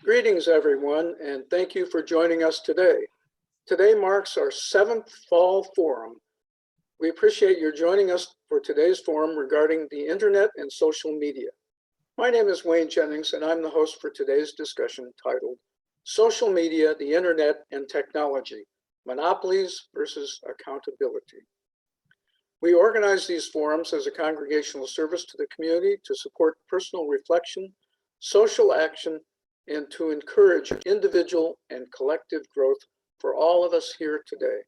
Greetings, everyone, and thank you for joining us today. Today marks our 7th Fall Forum. We appreciate your joining us for today's forum regarding the internet and social media. My name is Wayne Jennings, and I'm the host for today's discussion titled Social Media, the Internet, and Technology, Monopolies versus Accountability. We organize these forums as a congregational service to the community to support personal reflection, social action, and to encourage individual and collective growth for all of us here today.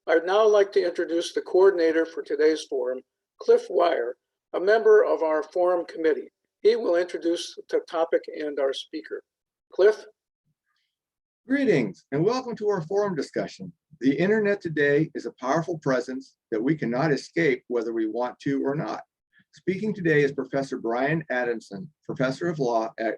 I'd now like to introduce the coordinator for today's forum, Cliff Wire, a member of our forum committee. He will introduce the topic and our speaker. Cliff? Greetings and welcome to our forum discussion. The internet today is a powerful presence that we cannot escape whether we want to or not. Speaking today is Professor Bryan Adamson, Professor of Law at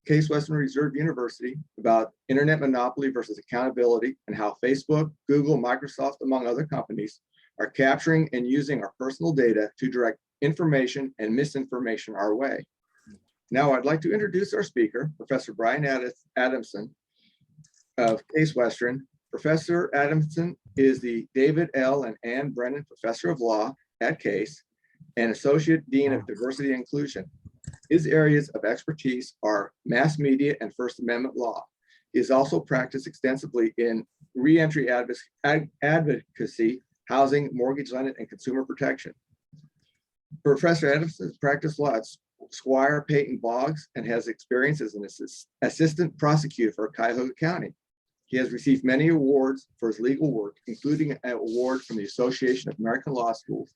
Case Western Reserve University, about internet monopoly versus accountability and how Facebook, Google, Microsoft, among other companies, are capturing and using our personal data to direct information and misinformation our way. Now I'd like to introduce our speaker, Professor Bryan Adamson of Case Western. Professor Adamson is the David L. and Ann Brennan Professor of Law at Case and Associate Dean of Diversity and Inclusion. His areas of expertise are mass media and First Amendment law. He has also practiced extensively in reentry advocacy, housing, mortgage lending, and consumer protection. Professor Adamson has practiced law at Squire Peyton Boggs and has experience as an assistant prosecutor for Cuyahoga County. He has received many awards for his legal work, including an award from the Association of American Law Schools.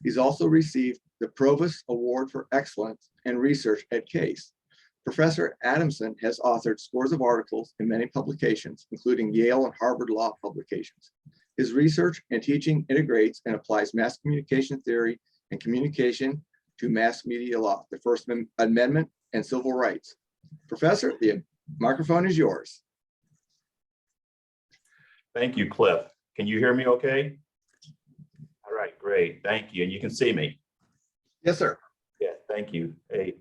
He's also received the Provost Award for Excellence in Research at Case. Professor Adamson has authored scores of articles in many publications, including Yale and Harvard law publications. His research and teaching integrates and applies mass communication theory and communication to mass media law, the First Amendment, and civil rights. Professor, the microphone is yours. Thank you, Cliff. Can you hear me okay? All right, great. Thank you. And you can see me? Yes, sir. Yeah, thank you. Hey,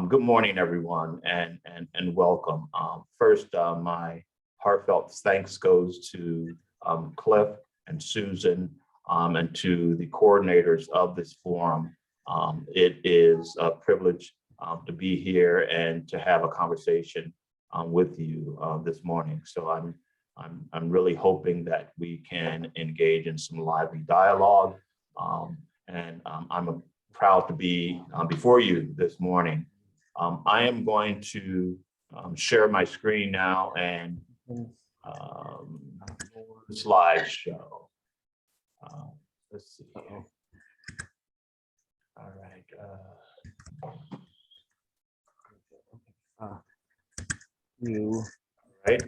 good morning, everyone, and welcome. First, my heartfelt thanks goes to Cliff and Susan and to the coordinators of this forum. It is a privilege to be here and to have a conversation with you this morning. So I'm really hoping that we can engage in some lively dialogue. I'm proud to be before you this morning. I am going to share my screen now and slideshow. Let's see here. All right. Right.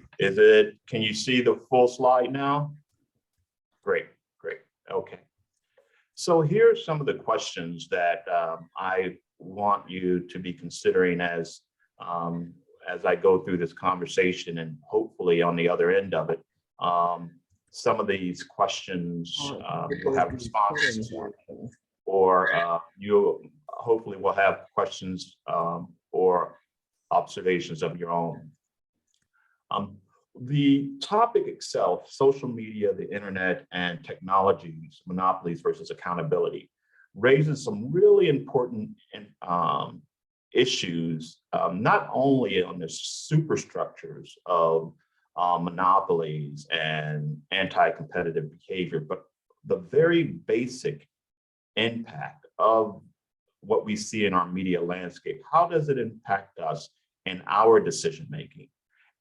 Can you see the full slide now? Great. Okay. So here's some of the questions that I want you to be considering as I go through this conversation, and hopefully on the other end of it, some of these questions you'll have responses to, or you hopefully will have questions or observations of your own. The topic itself, social media, the internet, and technologies, monopolies versus accountability, raises some really important issues, not only on the superstructures of monopolies and anti-competitive behavior, but the very basic impact of what we see in our media landscape. How does it impact us in our decision-making,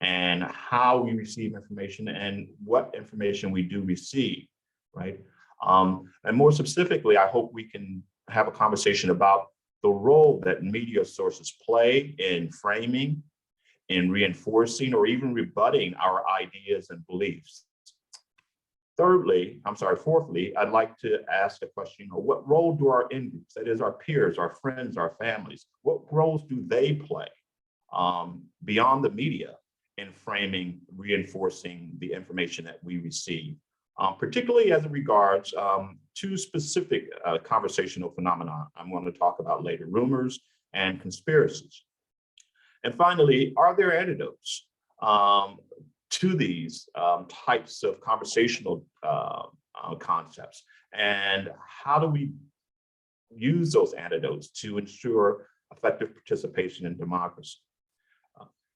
and how we receive information and what information we do receive, right? And more specifically, I hope we can have a conversation about the role that media sources play in framing, in reinforcing, or even rebutting our ideas and beliefs. Fourthly, I'd like to ask the question, what role do our in-groups, that is our peers, our friends, our families, what roles do they play beyond the media in framing, reinforcing the information that we receive, particularly as it regards two specific conversational phenomena I'm going to talk about later, rumors and conspiracies. And finally, are there antidotes to these types of conversational concepts? And how do we use those antidotes to ensure effective participation in democracy?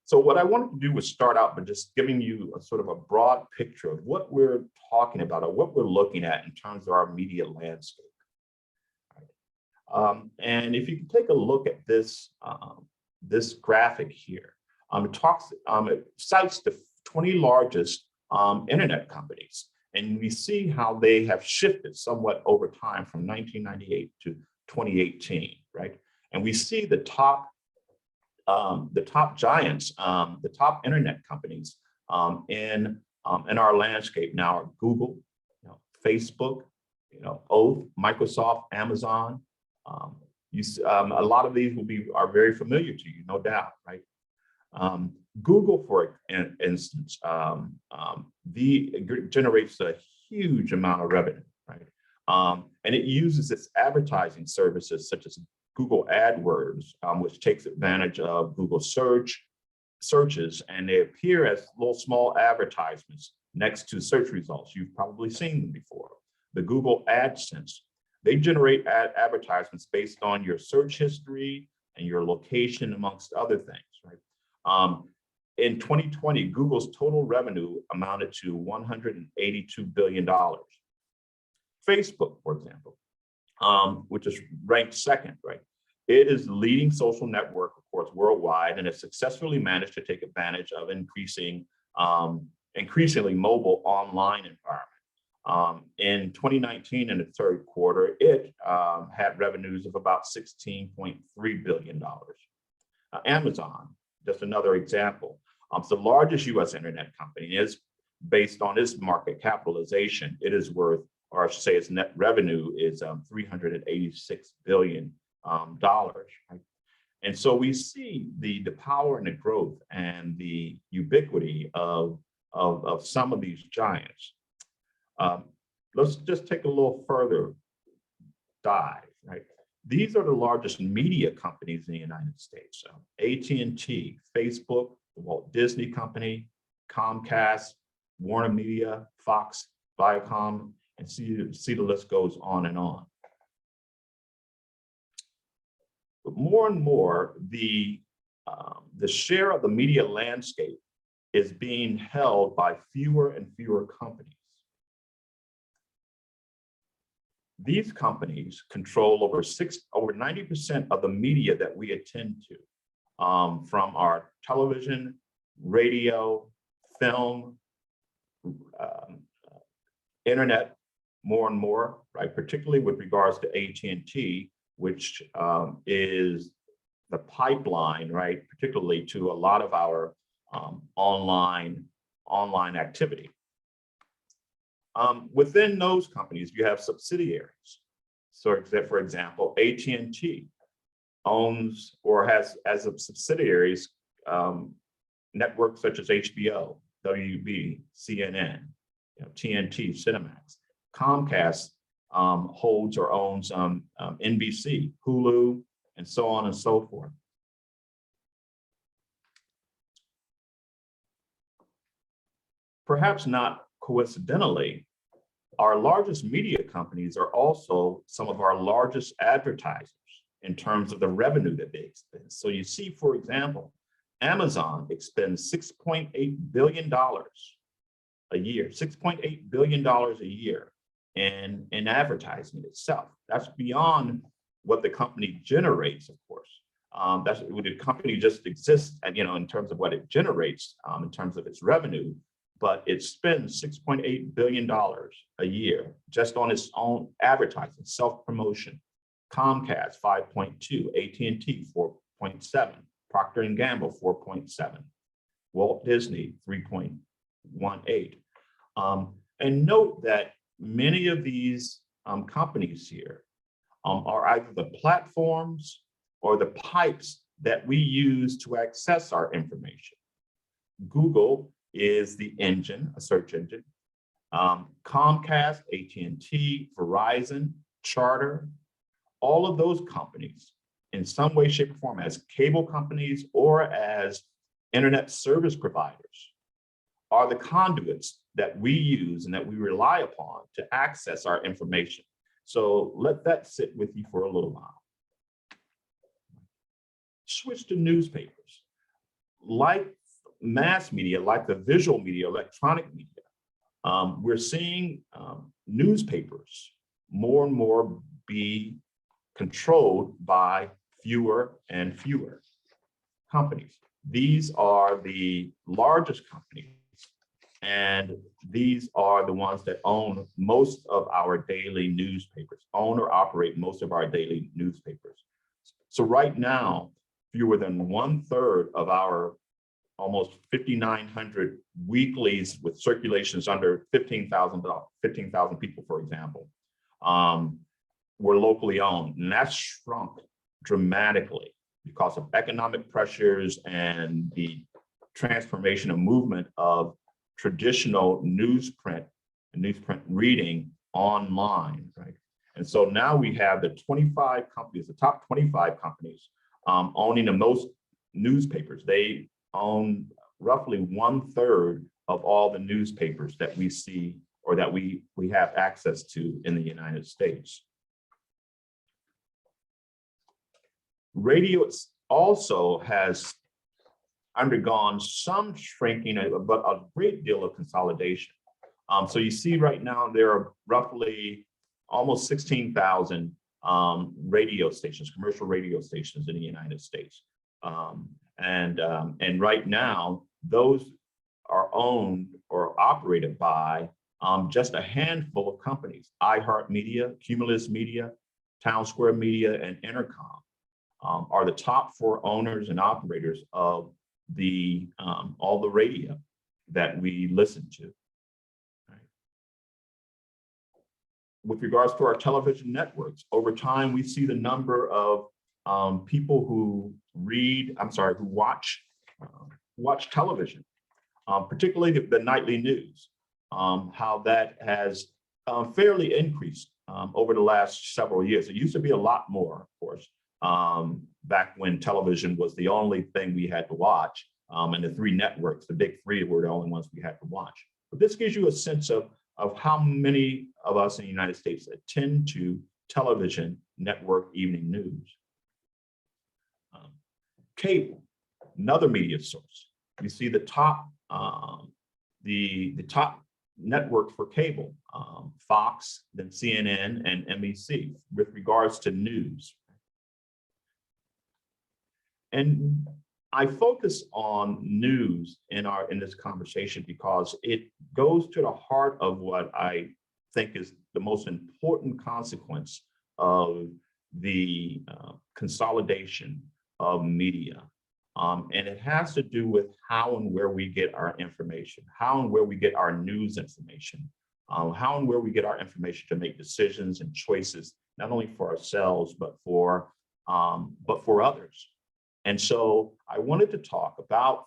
So what I wanted to do was start out by just giving you a sort of a broad picture of what we're talking about or what we're looking at in terms of our media landscape. And if you can take a look at this, this graphic here, it cites the 20 largest internet companies. And we see how they have shifted somewhat over time from 1998 to 2018, right? And we see the top giants, the top internet companies in our landscape now are Google, Facebook, Oath, Microsoft, Amazon. A lot of these are very familiar to you, no doubt, right? Google, for instance, generates a huge amount of revenue, right? And it uses its advertising services such as Google AdWords, which takes advantage of Google searches, and they appear as little small advertisements next to search results. You've probably seen them before. The Google AdSense, they generate advertisements based on your search history and your location, amongst other things, right? In 2020, Google's total revenue amounted to $182 billion. Facebook, for example, which is ranked second, right? It is the leading social network, of course, worldwide, and has successfully managed to take advantage of increasingly mobile online environment. In 2019, in the third quarter, it had revenues of about $16.3 billion. Amazon, just another example. It's the largest US internet company. Is based on its market capitalization, it is worth, or I should say its net revenue is $386 billion. Right? And so we see the power and the growth and the ubiquity of some of these giants. Let's just take a little further dive, right? These are the largest media companies in the United States. AT&T, Facebook, the Walt Disney Company, Comcast, Warner Media, Fox, Viacom, and see the list goes on and on. But more and more, the share of the media landscape is being held by fewer and fewer companies. These companies control over 90% of the media that we attend to, from our television, radio, film, internet, more and more, right? Particularly with regards to AT&T, which is the pipeline, right? Particularly to a lot of our online activity. Within those companies, you have subsidiaries. So for example, AT&T owns or has as of subsidiaries networks such as HBO, WB, CNN, TNT, Cinemax. Comcast holds or owns NBC, Hulu, and so on and so forth. Perhaps not coincidentally, our largest media companies are also some of our largest advertisers in terms of the revenue that they expend. So you see, for example, Amazon expends $6.8 billion a year, $6.8 billion a year in advertising itself. That's beyond what the company generates, of course. That's what the company just exists, and in terms of what it generates, in terms of its revenue, but it spends $6.8 billion a year just on its own advertising, self-promotion. Comcast, 5.2, AT&T, 4.7, Procter & Gamble, 4.7, Walt Disney, 3.18. And note that many of these companies here are either the platforms or the pipes that we use to access our information. Google is the engine, a search engine. Comcast, AT&T, Verizon, Charter, all of those companies in some way, shape, or form as cable companies or as internet service providers are the conduits that we use and that we rely upon to access our information. So let that sit with you for a little while. Switch to newspapers. Like mass media, like the visual media, electronic media, we're seeing newspapers more and more be controlled by fewer and fewer companies. These are the largest companies, and these are the ones that own most of our daily newspapers, own or operate most of our daily newspapers. So right now, fewer than 1/3 of our almost 5,900 weeklies with circulations under 15,000 people, for example, were locally owned. And that's shrunk dramatically because of economic pressures and the transformation and movement of traditional newsprint and newsprint reading online, right? And so now we have the 25 companies, the top 25 companies owning the most newspapers. They own roughly 1/3 of all the newspapers that we see or that we have access to in the United States. Radio also has undergone some shrinking, but a great deal of consolidation. So you see right now there are roughly almost 16,000 radio stations, commercial radio stations in the United States. And right now, those are owned or operated by just a handful of companies. iHeartMedia, Cumulus Media, Town Square Media, and Intercom are the top 4 owners and operators of the all the radio that we listen to. Right. With regards to our television networks, over time, we see the number of people who watch television, particularly the nightly news, how that has fairly increased over the last several years. It used to be a lot more, of course, back when television was the only thing we had to watch, and the 3 networks, the big 3, were the only ones we had to watch. But this gives you a sense of how many of us in the United States attend to television network evening news. Cable, another media source. You see the top network for cable, Fox, then CNN, and NBC with regards to news. And I focus on news in this conversation because it goes to the heart of what I think is the most important consequence of the consolidation of media. And it has to do with how and where we get our information, how and where we get our news information, how and where we get our information to make decisions and choices, not only for ourselves, but for others. And so I wanted to talk about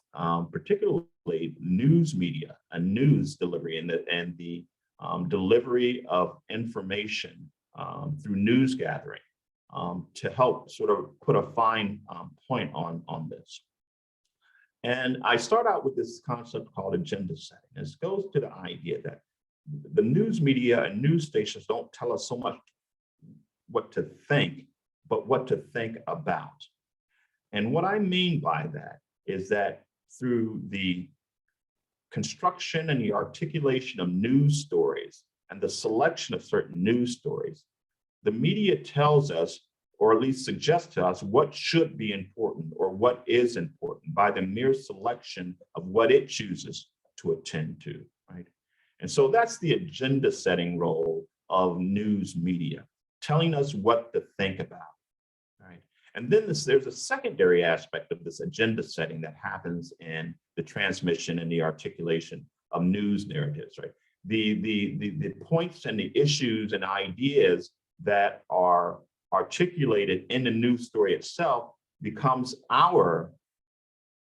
particularly news media and news delivery and the delivery of information through news gathering to help sort of put a fine point on this. And I start out with this concept called agenda setting. This goes to the idea that the news media and news stations don't tell us so much what to think, but what to think about. And what I mean by that is that through the construction and the articulation of news stories and the selection of certain news stories, the media tells us, or at least suggests to us, what should be important or what is important by the mere selection of what it chooses to attend to, right? And so that's the agenda setting role of news media, telling us what to think about, right? And then there's a secondary aspect of this agenda setting that happens in the transmission and the articulation of news narratives, right? The points and the issues and ideas that are articulated in the news story itself becomes our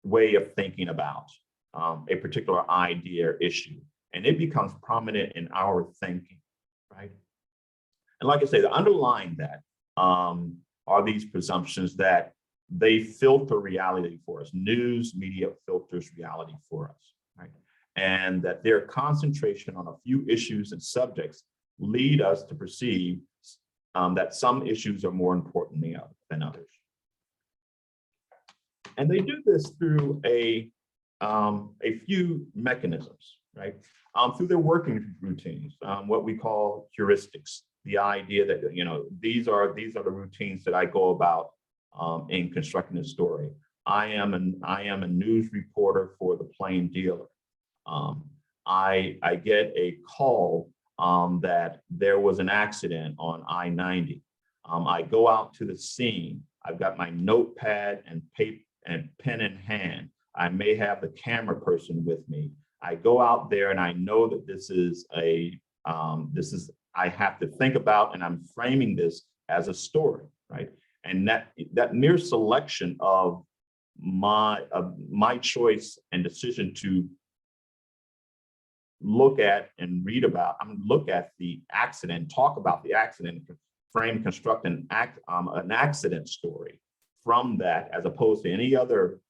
way of thinking about a particular idea or issue. And it becomes prominent in our thinking, right? And like I say, underlying that are these presumptions that they filter reality for us. News media filters reality for us, right? And that their concentration on a few issues and subjects lead us to perceive that some issues are more important than others. And they do this through a few mechanisms, right? Through their working routines, what we call heuristics, the idea that, you know, these are the routines that I go about in constructing a story. I am a news reporter for the Plain Dealer. I get a call that there was an accident on I-90. I go out to the scene. I've got my notepad and paper and pen in hand. I may have the camera person with me. I go out there and I know that I have to think about, and I'm framing this as a story, right? And that mere selection of my choice and decision to look at and read about, look at the accident, talk about the accident, frame, construct an accident story from that, as opposed to any other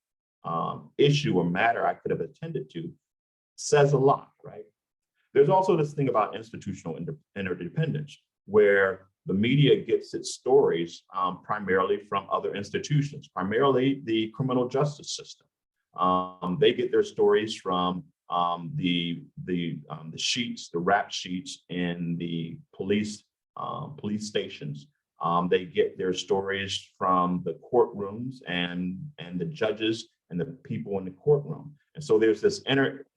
issue or matter I could have attended to, says a lot, right? There's also this thing about institutional interdependence, where the media gets its stories primarily from other institutions, primarily the criminal justice system. They get their stories from the sheets, the rap sheets in the police stations. They get their stories from the courtrooms and the judges and the people in the courtroom. And so there's this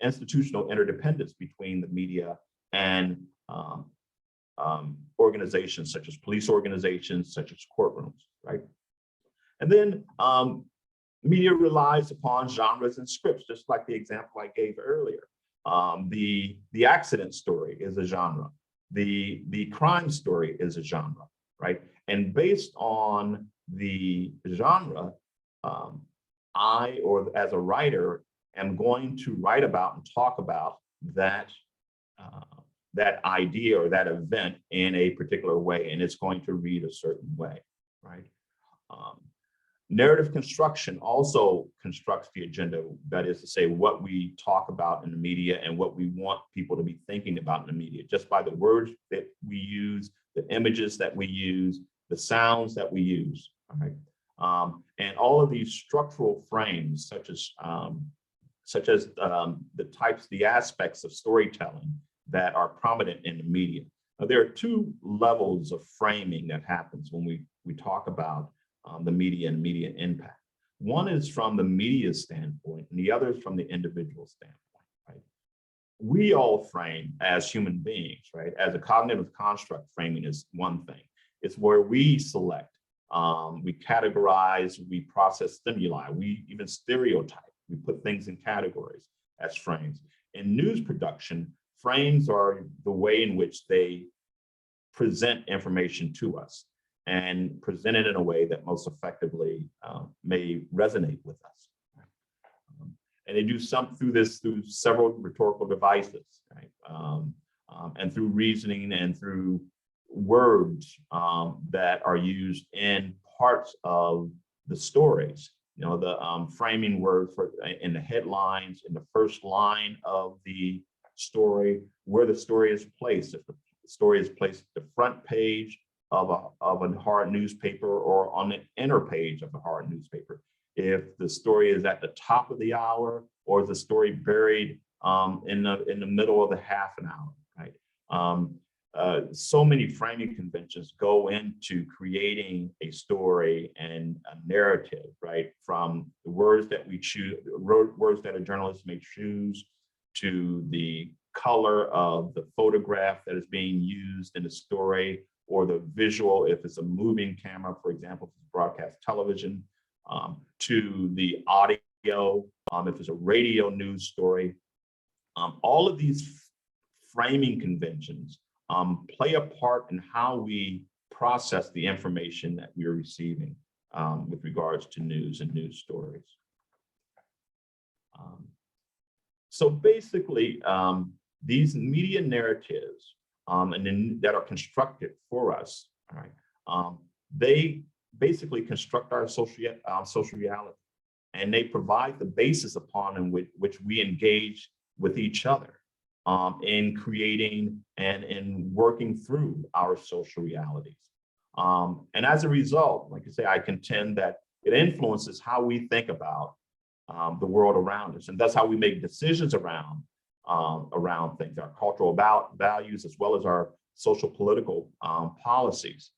institutional interdependence between the media and organizations such as police organizations, such as courtrooms, right? And then media relies upon genres and scripts, just like the example I gave earlier. The accident story is a genre. The crime story is a genre, right? And based on the genre, I, or as a writer, am going to write about and talk about that idea or that event in a particular way, and it's going to read a certain way, right? Narrative construction also constructs the agenda, that is to say, what we talk about in the media and what we want people to be thinking about in the media, just by the words that we use, the images that we use, the sounds that we use, all right? And all of these structural frames, such as the aspects of storytelling that are prominent in the media. Now, there are two levels of framing that happens when we talk about the media and media impact. One is from the media standpoint, and the other is from the individual standpoint, right? We all frame as human beings, right? As a cognitive construct, framing is one thing. It's where we select, we categorize, we process stimuli, we even stereotype, we put things in categories as frames. In news production, frames are the way in which they present information to us and present it in a way that most effectively may resonate with us. And they do through several rhetorical devices, right? And through reasoning and through words that are used in parts of the stories. You know, the framing words in the headlines, in the first line of the story, where the story is placed. If the story is placed at the front page of a hard newspaper or on the inner page of a hard newspaper. If the story is at the top of the hour, or is the story buried in the middle of the half an hour, right? So many framing conventions go into creating a story and a narrative, right? From the words that we choose, words that a journalist may choose, to the color of the photograph that is being used in the story, or the visual, if it's a moving camera, for example, if it's broadcast television, to the audio, if it's a radio news story. All of these framing conventions play a part in how we process the information that we are receiving with regards to news and news stories. So basically, these media narratives that are constructed for us, all right, basically construct our social reality. And they provide the basis upon which we engage with each other in creating and in working through our social realities. And as a result, like I say, I contend that it influences how we think about the world around us. And that's how we make decisions around things, our cultural values, as well as our social political policies.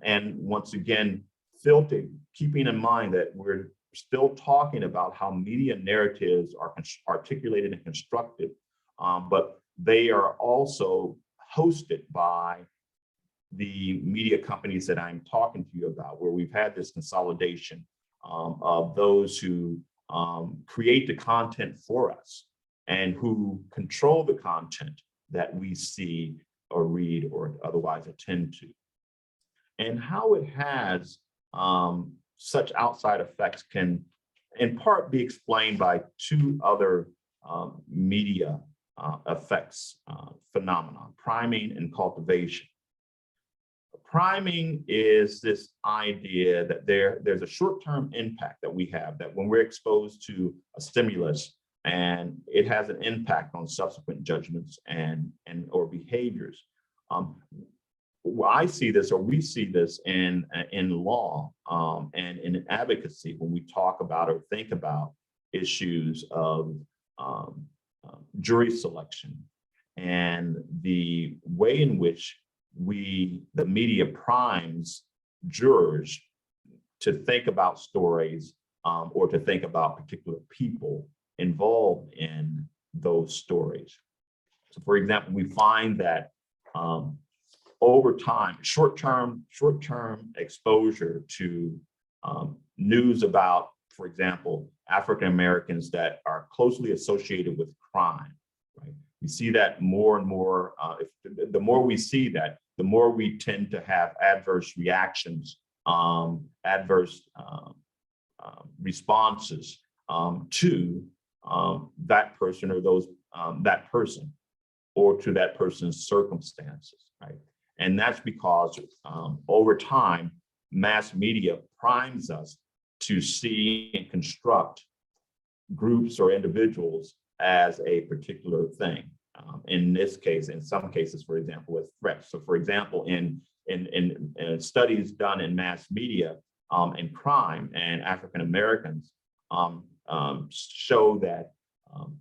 And once again, keeping in mind that we're still talking about how media narratives are articulated and constructed, but they are also hosted by the media companies that I'm talking to you about, where we've had this consolidation of those who create the content for us and who control the content that we see or read or otherwise attend to. And how it has such outside effects can in part be explained by two other media effects phenomenon, priming and cultivation. Priming is this idea that there's a short-term impact that we have, that when we're exposed to a stimulus and it has an impact on subsequent judgments and or behaviors. I see this, or we see this in law and in advocacy when we talk about or think about issues of jury selection and the way in which the media primes jurors to think about stories or to think about particular people involved in those stories. So for example, we find that over time, short-term exposure to news about, for example, African Americans that are closely associated with crime, right? We see that more and more. The more we see that, the more we tend to have adverse reactions, adverse responses to that person or that person, or to that person's circumstances, right? And that's because over time, mass media primes us to see and construct groups or individuals as a particular thing. In this case, in some cases, for example, with threats. So for example, in studies done in mass media and crime and African Americans show that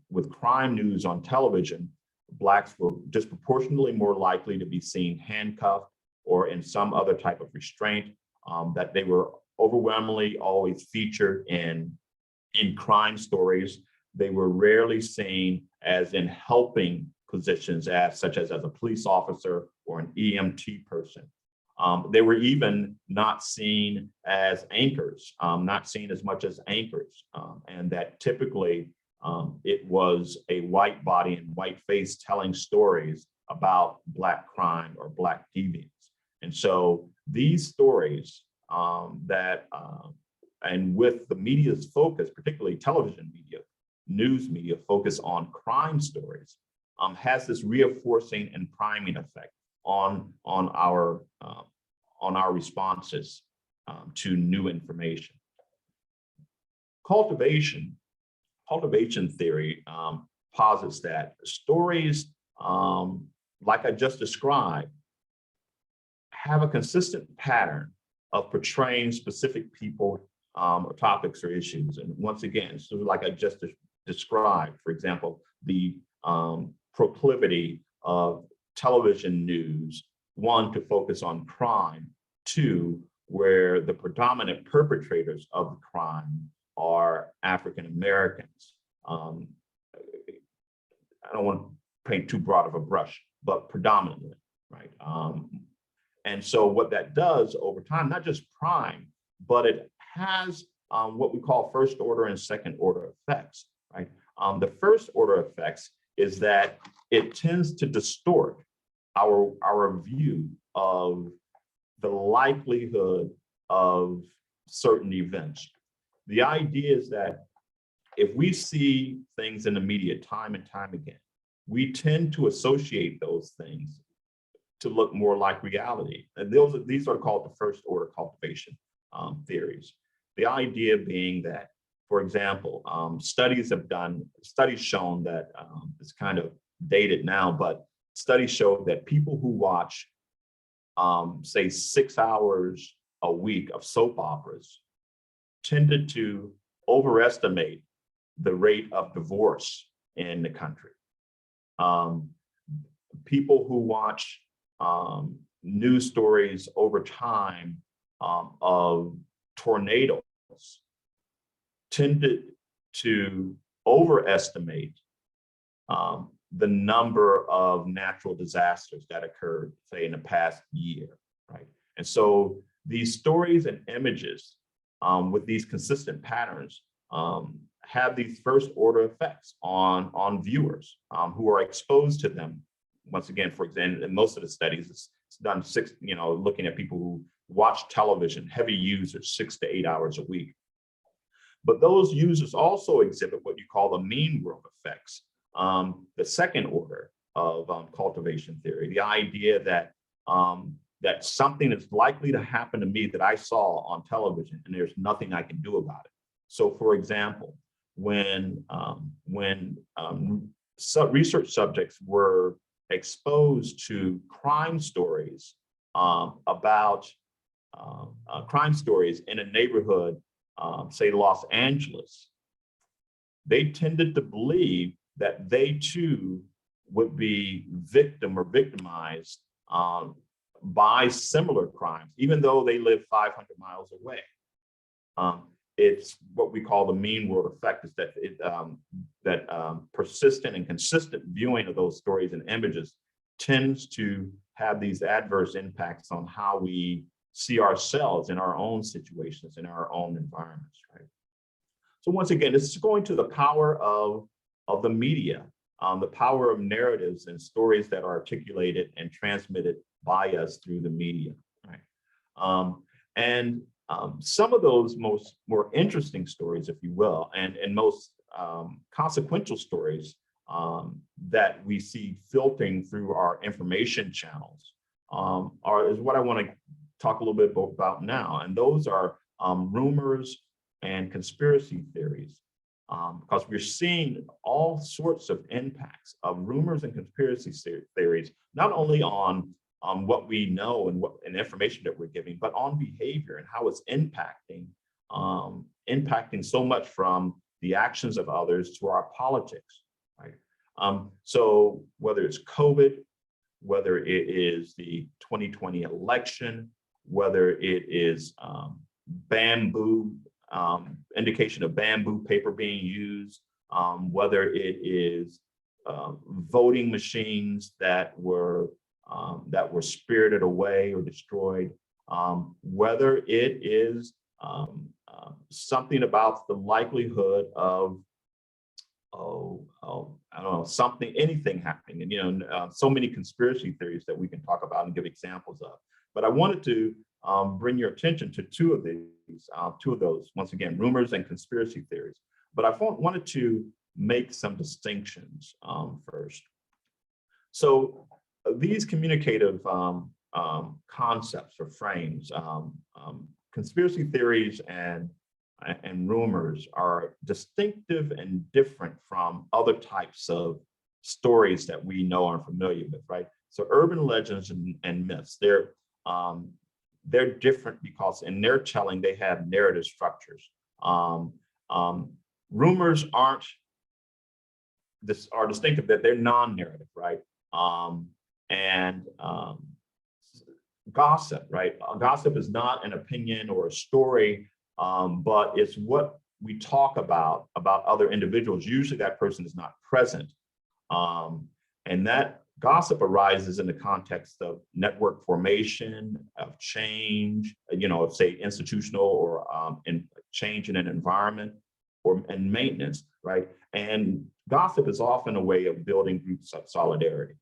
with crime news on television, Blacks were disproportionately more likely to be seen handcuffed or in some other type of restraint, that they were overwhelmingly always featured in crime stories. They were rarely seen as in helping positions, such as a police officer or an EMT person. They were even not seen as anchors, not seen as much as anchors, and that typically it was a white body and white face telling stories about Black crime or Black deviance. And so these stories and with the media's focus, particularly television media, news media focus on crime stories, has this reinforcing and priming effect on our responses to new information. Cultivation theory posits that stories, like I just described, have a consistent pattern of portraying specific people, or topics or issues. And once again, so like I just described, for example, the proclivity of television news, one, to focus on crime, two, where the predominant perpetrators of the crime are African Americans. I don't want to paint too broad of a brush, but predominantly, right? And so what that does over time, not just crime, but it has what we call first order and second order effects, right? The first order effects is that it tends to distort our view of the likelihood of certain events. The idea is that if we see things in the media time and time again, we tend to associate those things to look more like reality. And these are called the first order cultivation theories. The idea being that, for example, studies shown that it's kind of dated now, but studies show that people who watch, say, 6 hours a week of soap operas tended to overestimate the rate of divorce in the country. People who watch news stories over time of tornadoes tended to overestimate the number of natural disasters that occurred, say, in the past year, right? And so these stories and images with these consistent patterns have these first order effects on viewers who are exposed to them. Once again, for example, in most of the studies, it's done looking at people who watch television, heavy users, 6 to 8 hours a week. But those users also exhibit what you call the mean world effects, the second order of cultivation theory, the idea that that something is likely to happen to me that I saw on television and there's nothing I can do about it. So, for example, when research subjects were exposed to crime stories about crime stories in a neighborhood, say Los Angeles, they tended to believe that they too would be victimized by similar crimes, even though they live 500 miles away. It's what we call the mean world effect, is that persistent and consistent viewing of those stories and images tends to have these adverse impacts on how we see ourselves in our own situations, in our own environments, right? So once again, this is going to the power of the media, the power of narratives and stories that are articulated and transmitted by us through the media, right? Some of those more interesting stories, if you will, and most consequential stories that we see filtering through our information channels is what I want to talk a little bit about now. And those are rumors and conspiracy theories, because we're seeing all sorts of impacts of rumors and conspiracy theories, not only on what we know and information that we're giving, but on behavior and how it's impacting so much from the actions of others to our politics, right? So whether it's COVID, whether it is the 2020 election, whether it is bamboo, indication of bamboo paper being used, whether it is voting machines that were spirited away or destroyed, whether it is something about the likelihood of, I don't know, anything happening. And, so many conspiracy theories that we can talk about and give examples of. But I wanted to bring your attention to two of those, once again, rumors and conspiracy theories. But I wanted to make some distinctions first. So these communicative concepts or frames, conspiracy theories and rumors are distinctive and different from other types of stories that we know and are familiar with, right? So urban legends and myths, they're different because in their telling, they have narrative structures. Rumors are distinctive, that they're non-narrative, right? Gossip, right? Gossip is not an opinion or a story, but it's what we talk about other individuals. Usually that person is not present. And that gossip arises in the context of network formation, of change, say institutional or in change in an environment and maintenance, right? And gossip is often a way of building group solidarity.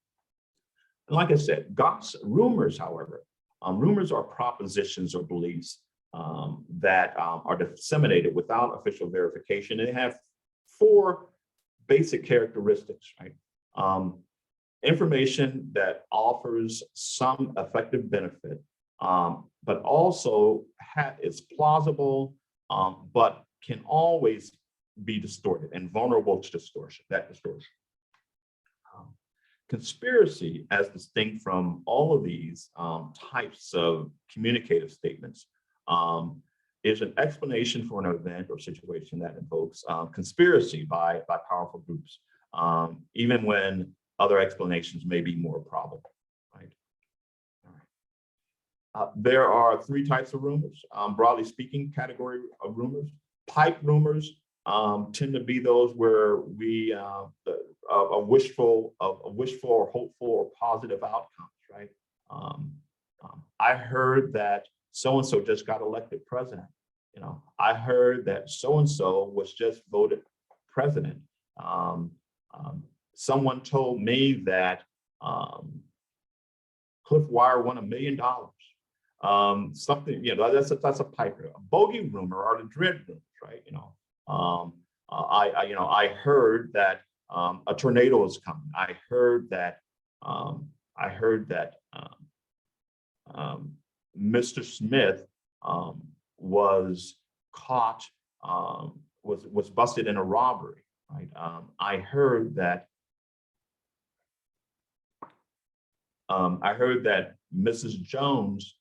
And like I said, rumors, however, rumors are propositions or beliefs that are disseminated without official verification. And they have 4 basic characteristics, right? Information that offers some effective benefit, but also is plausible, but can always be distorted and vulnerable to distortion, that distortion. Conspiracy, as distinct from all of these types of communicative statements, is an explanation for an event or situation that invokes conspiracy by powerful groups, even when other explanations may be more probable, right? There are three types of rumors, broadly speaking, category of rumors. Pipe rumors tend to be those where we a wishful or hopeful or positive outcomes, right? I heard that so-and-so just got elected president. You know, I heard that so-and-so was just voted president. Someone told me that Cliff Wire won $1 million. Something, you know, that's a pipe, a bogey rumor or the dread rumors, right? You know, I heard that a tornado is coming. I heard that Mr. Smith was caught, was busted in a robbery, right? I heard that Mrs. Jones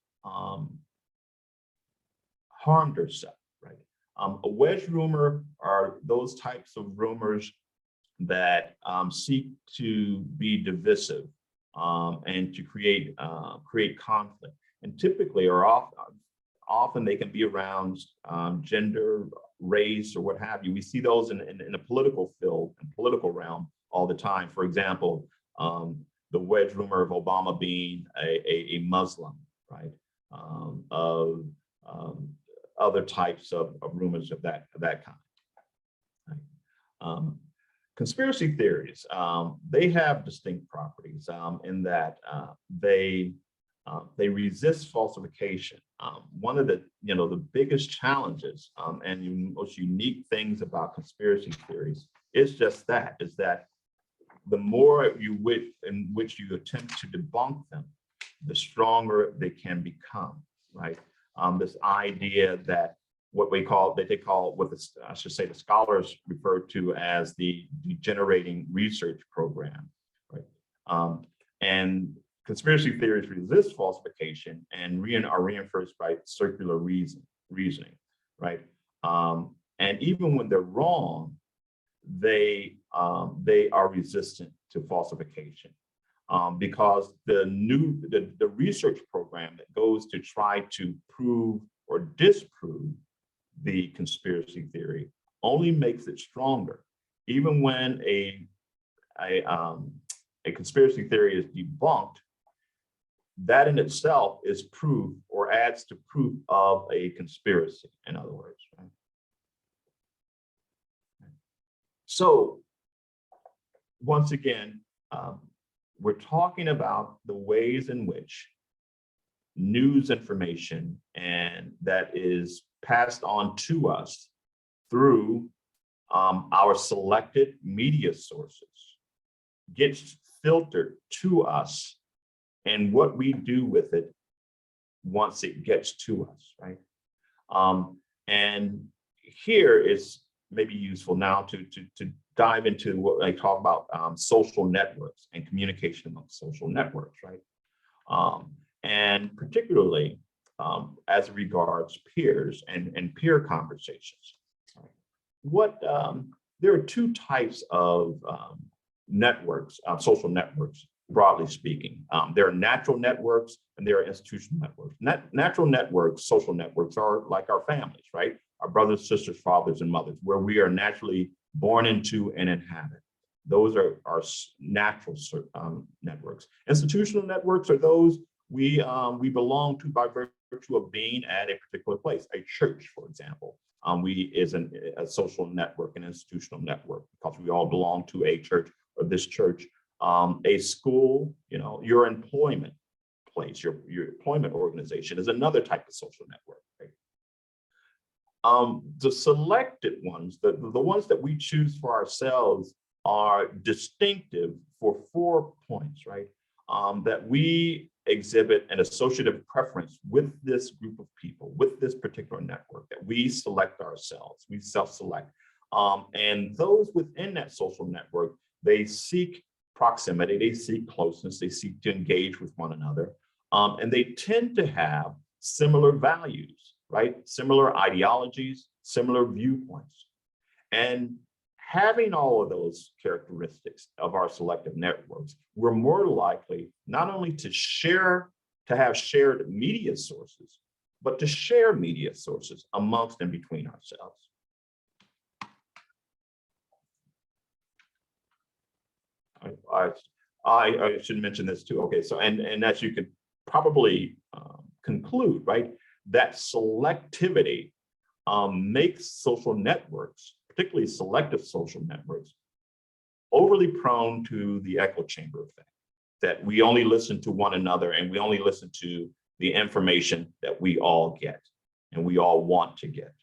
harmed herself, right? A wedge rumor are those types of rumors that seek to be divisive and to create conflict, and typically are often they can be around gender, race, or what have you. We see those in the political field and political realm all the time. For example, the wedge rumor of Obama being a Muslim, right? Of other types of rumors of that kind. Right? Conspiracy theories, they have distinct properties in that they resist falsification. One of the biggest challenges and most unique things about conspiracy theories is just that, is that the more in which you attempt to debunk them, the stronger they can become, right? This idea that the scholars refer to as the Degenerating research program, right? And conspiracy theories resist falsification and are reinforced by circular reasoning, right? And even when they're wrong, they are resistant to falsification because the research program that goes to try to prove or disprove the conspiracy theory only makes it stronger. Even when a conspiracy theory is debunked, that in itself is proof or adds to proof of a conspiracy, in other words. Right? So once again, we're talking about the ways in which news information and that is passed on to us through our selected media sources gets filtered to us and what we do with it once it gets to us, right? And here is maybe useful now to dive into what I talk about social networks and communication among social networks, right? And particularly as regards peers and peer conversations. There are two types of networks, social networks, broadly speaking. There are natural networks and there are institutional networks. Natural networks, social networks are like our families, right? Our brothers, sisters, fathers, and mothers, where we are naturally born into and inhabit. Those are our natural networks. Institutional networks are those we belong to by virtue of being at a particular place. A church, for example, is a social network, an institutional network, because we all belong to a church or this church. A school, your employment place, your employment organization is another type of social network. Right? The selected ones, the ones that we choose for ourselves, are distinctive for 4 points, right? That we exhibit an associative preference with this group of people, with this particular network, that we select ourselves, we self-select. And those within that social network, they seek proximity, they seek closeness, they seek to engage with one another. And they tend to have similar values, right? Similar ideologies, similar viewpoints. And having all of those characteristics of our selective networks, we're more likely not only to have shared media sources, but to share media sources amongst and between ourselves. I should mention this too. Okay, so and as you could probably conclude, right, that selectivity makes social networks, particularly selective social networks, overly prone to the echo chamber effect, that we only listen to one another and we only listen to the information that we all get and we all want to get.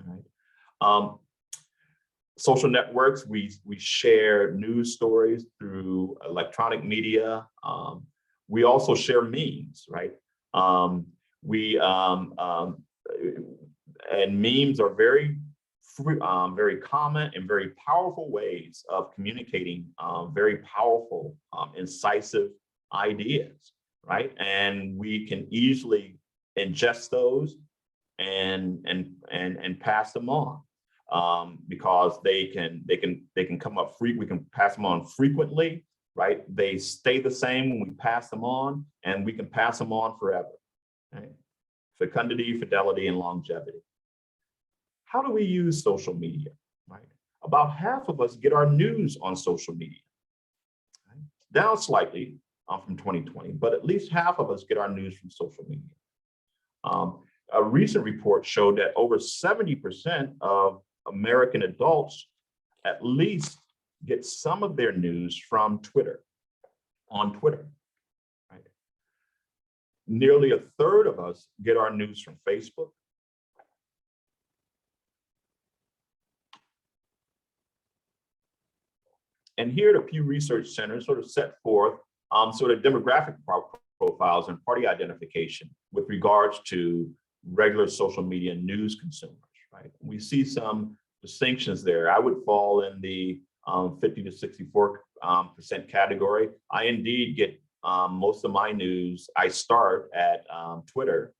All right. Social networks, we share news stories through electronic media. We also share memes, right? And memes are very common and very powerful ways of communicating very powerful, incisive ideas, right? And we can easily ingest those and pass them on, because they can come up free. We can pass them on frequently, right? They stay the same when we pass them on, and we can pass them on forever, right? Fecundity, fidelity, and longevity. How do we use social media, right? About half of us get our news on social media, right? Down slightly from 2020, but at least half of us get our news from social media. A recent report showed that over 70% of American adults at least get some of their news from Twitter, on Twitter, right? Nearly a third of us get our news from Facebook. And here the Pew Research Center sort of set forth sort of demographic profiles and party identification with regards to regular social media news consumers, right? We see some distinctions there. I would fall in the 50 to 64% category. I indeed get most of my news. I start at Twitter,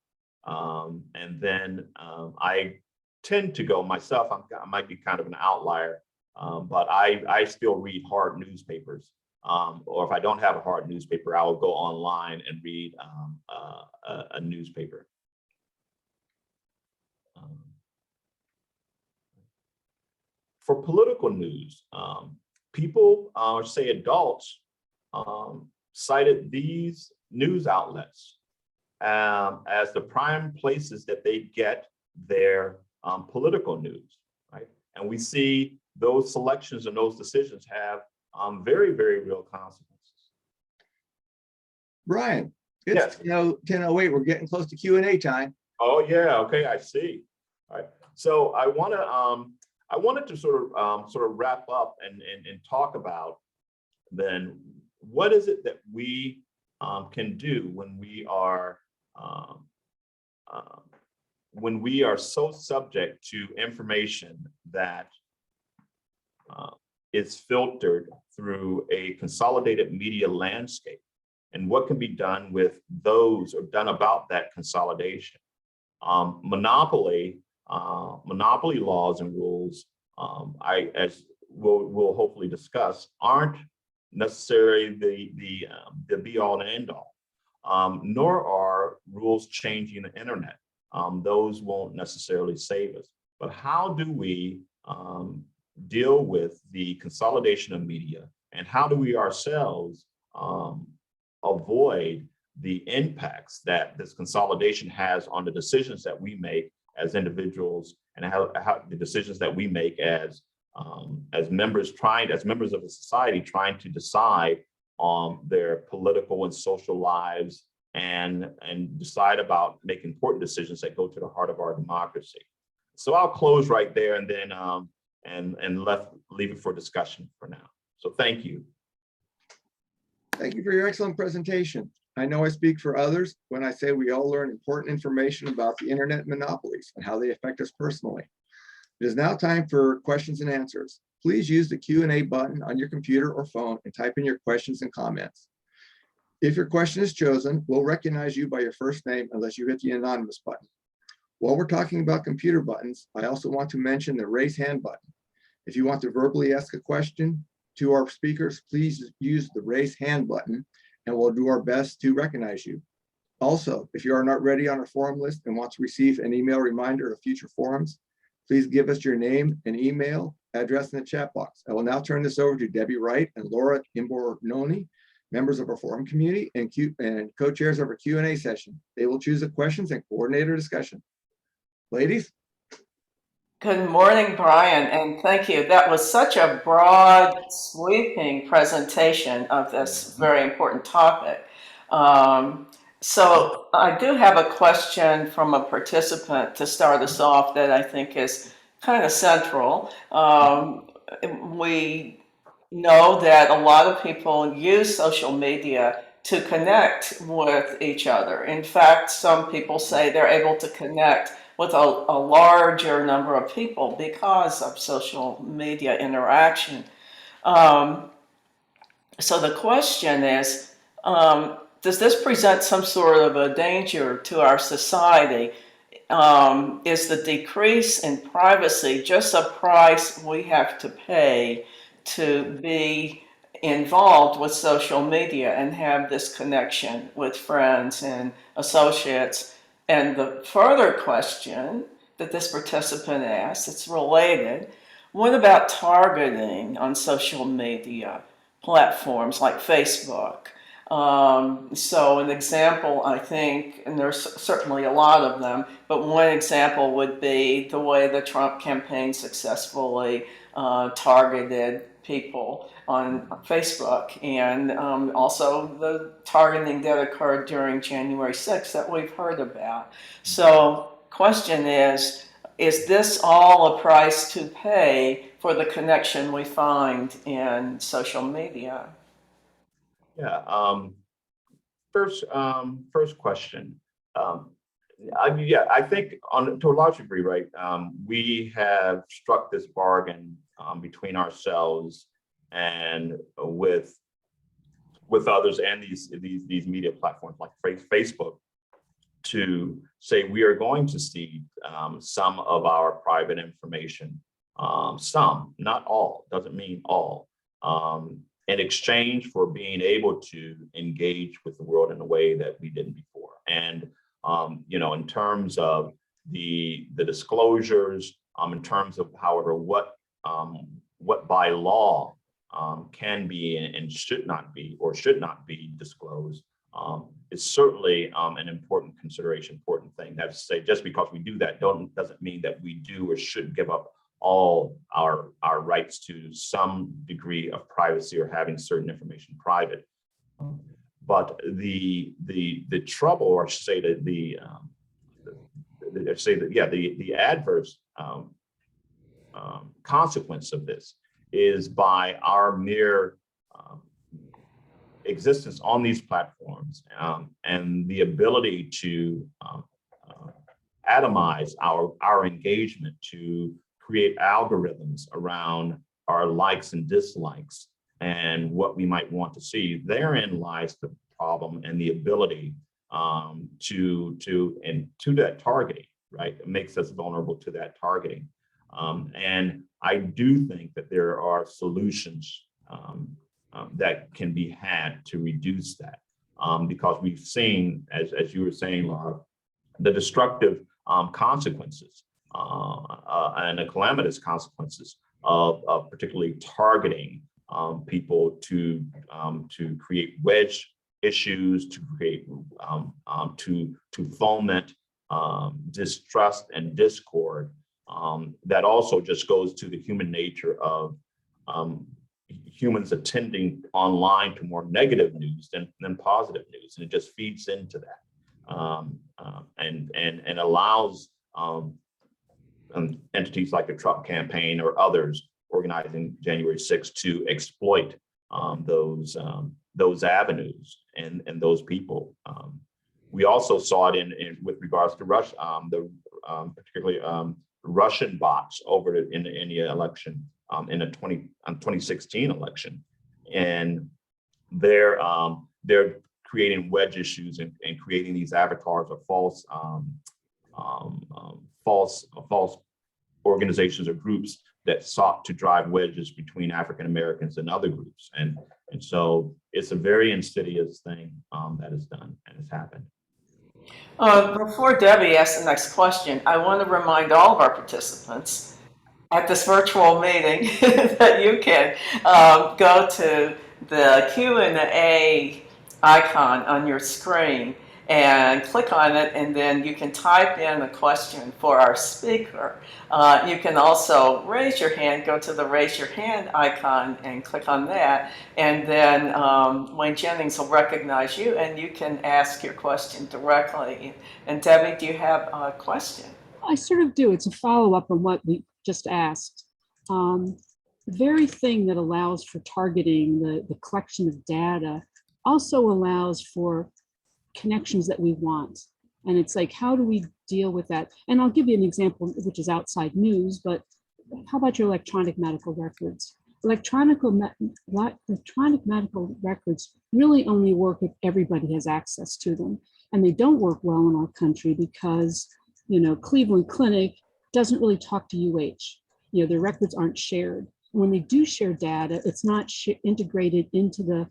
and then I tend to go myself. I might be kind of an outlier, but I still read hard newspapers. Or if I don't have a hard newspaper, I will go online and read a newspaper. For political news, people, say adults, cited these news outlets as the prime places that they get their political news, right? And we see those selections and those decisions have very, very real consequences. Brian, Yes. it's 10:08. We're getting close to Q&A time. Oh yeah, okay, I see. All right. So I wanted to sort of wrap up and talk about then what is it that we can do when we are so subject to information that is filtered through a consolidated media landscape, and what can be done with those or done about that consolidation. Monopoly laws and rules, as we'll hopefully discuss, aren't necessarily the be all and end all, nor are rules changing the internet. Those won't necessarily save us. But how do we deal with the consolidation of media, and how do we ourselves avoid the impacts that this consolidation has on the decisions that we make as individuals, and how the decisions that we make as members of the society trying to decide on their political and social lives, and decide about making important decisions that go to the heart of our democracy. So I'll close right there, and then leave it for discussion for now. So thank you. Thank you for your excellent presentation. I know I speak for others when I say we all learn important information about the internet monopolies and how they affect us personally. It is now time for questions and answers. Please use the Q&A button on your computer or phone and type in your questions and comments. If your question is chosen, we'll recognize you by your first name unless you hit the anonymous button. While we're talking about computer buttons, I also want to mention the raise hand button. If you want to verbally ask a question to our speakers, please use the raise hand button and we'll do our best to recognize you. Also, if you are not ready on our forum list and want to receive an email reminder of future forums, please give us your name and email address in the chat box. I will now turn this over to Debbie Wright and Laura Imbornoni, members of our forum community and co-chairs of our Q&A session. They will choose the questions and coordinate our discussion. Ladies. Good morning, Bryan, and thank you. That was such a broad, sweeping presentation of this very important topic. So I do have a question from a participant to start us off that I think is kind of central. We know that a lot of people use social media to connect with each other. In fact, some people say they're able to connect with a larger number of people because of social media interaction. So the question is, does this present some sort of a danger to our society? Is the decrease in privacy just a price we have to pay to be involved with social media and have this connection with friends and associates? And the further question that this participant asked, it's related, what about targeting on social media platforms like Facebook? So an example, I think, and there's certainly a lot of them, but one example would be the way the Trump campaign successfully targeted people on Facebook, and also the targeting that occurred during January 6th that we've heard about. So question is this all a price to pay for the connection we find in social media? Yeah. First question. I think to a large degree, right? We have struck this bargain between ourselves and with others and these media platforms like Facebook to say we are going to see some of our private information, some, not all, doesn't mean all, in exchange for being able to engage with the world in a way that we didn't before. And in terms of the disclosures, in terms of, however, what by law can be and should not be disclosed, is certainly an important consideration, important thing. That's to say, just because we do that doesn't mean that we do or should give up all our rights to some degree of privacy or having certain information private. But the trouble, or I should say that the adverse consequence of this is by our mere existence on these platforms and the ability to atomize our engagement, to create algorithms around our likes and dislikes and what we might want to see. Therein lies the problem and the ability to that targeting, right? It makes us vulnerable to that targeting. And I do think that there are solutions that can be had to reduce that, because we've seen, as you were saying, Laura, the destructive consequences and the calamitous consequences of particularly targeting people to create wedge issues, to create to foment distrust and discord. That also just goes to the human nature of humans attending online to more negative news than positive news, and it just feeds into that and allows entities like the Trump campaign or others organizing January 6th to exploit those those avenues and those people. We also saw it in with regards to Russia, particularly Russian bots over in the election, in the 2016 election, and they're creating wedge issues and creating these avatars of false organizations or groups that sought to drive wedges between African Americans and other groups, and so it's a very insidious thing that is done and has happened. Before Debbie asks the next question, I want to remind all of our participants at this virtual meeting that you can go to the Q&A icon on your screen and click on it, and then you can type in a question for our speaker. You can also raise your hand, go to the raise your hand icon and click on that, and then Wayne Jennings will recognize you and you can ask your question directly. And Debbie, do you have a question? I sort of do. It's a follow-up on what we just asked. The very thing that allows for targeting, the collection of data, also allows for connections that we want. And it's like, how do we deal with that? And I'll give you an example, which is outside news, but how about your electronic medical records? Electronic medical records really only work if everybody has access to them. And they don't work well in our country because, you know, Cleveland Clinic doesn't really talk to UH. You know, their records aren't shared. When they do share data, it's not integrated into the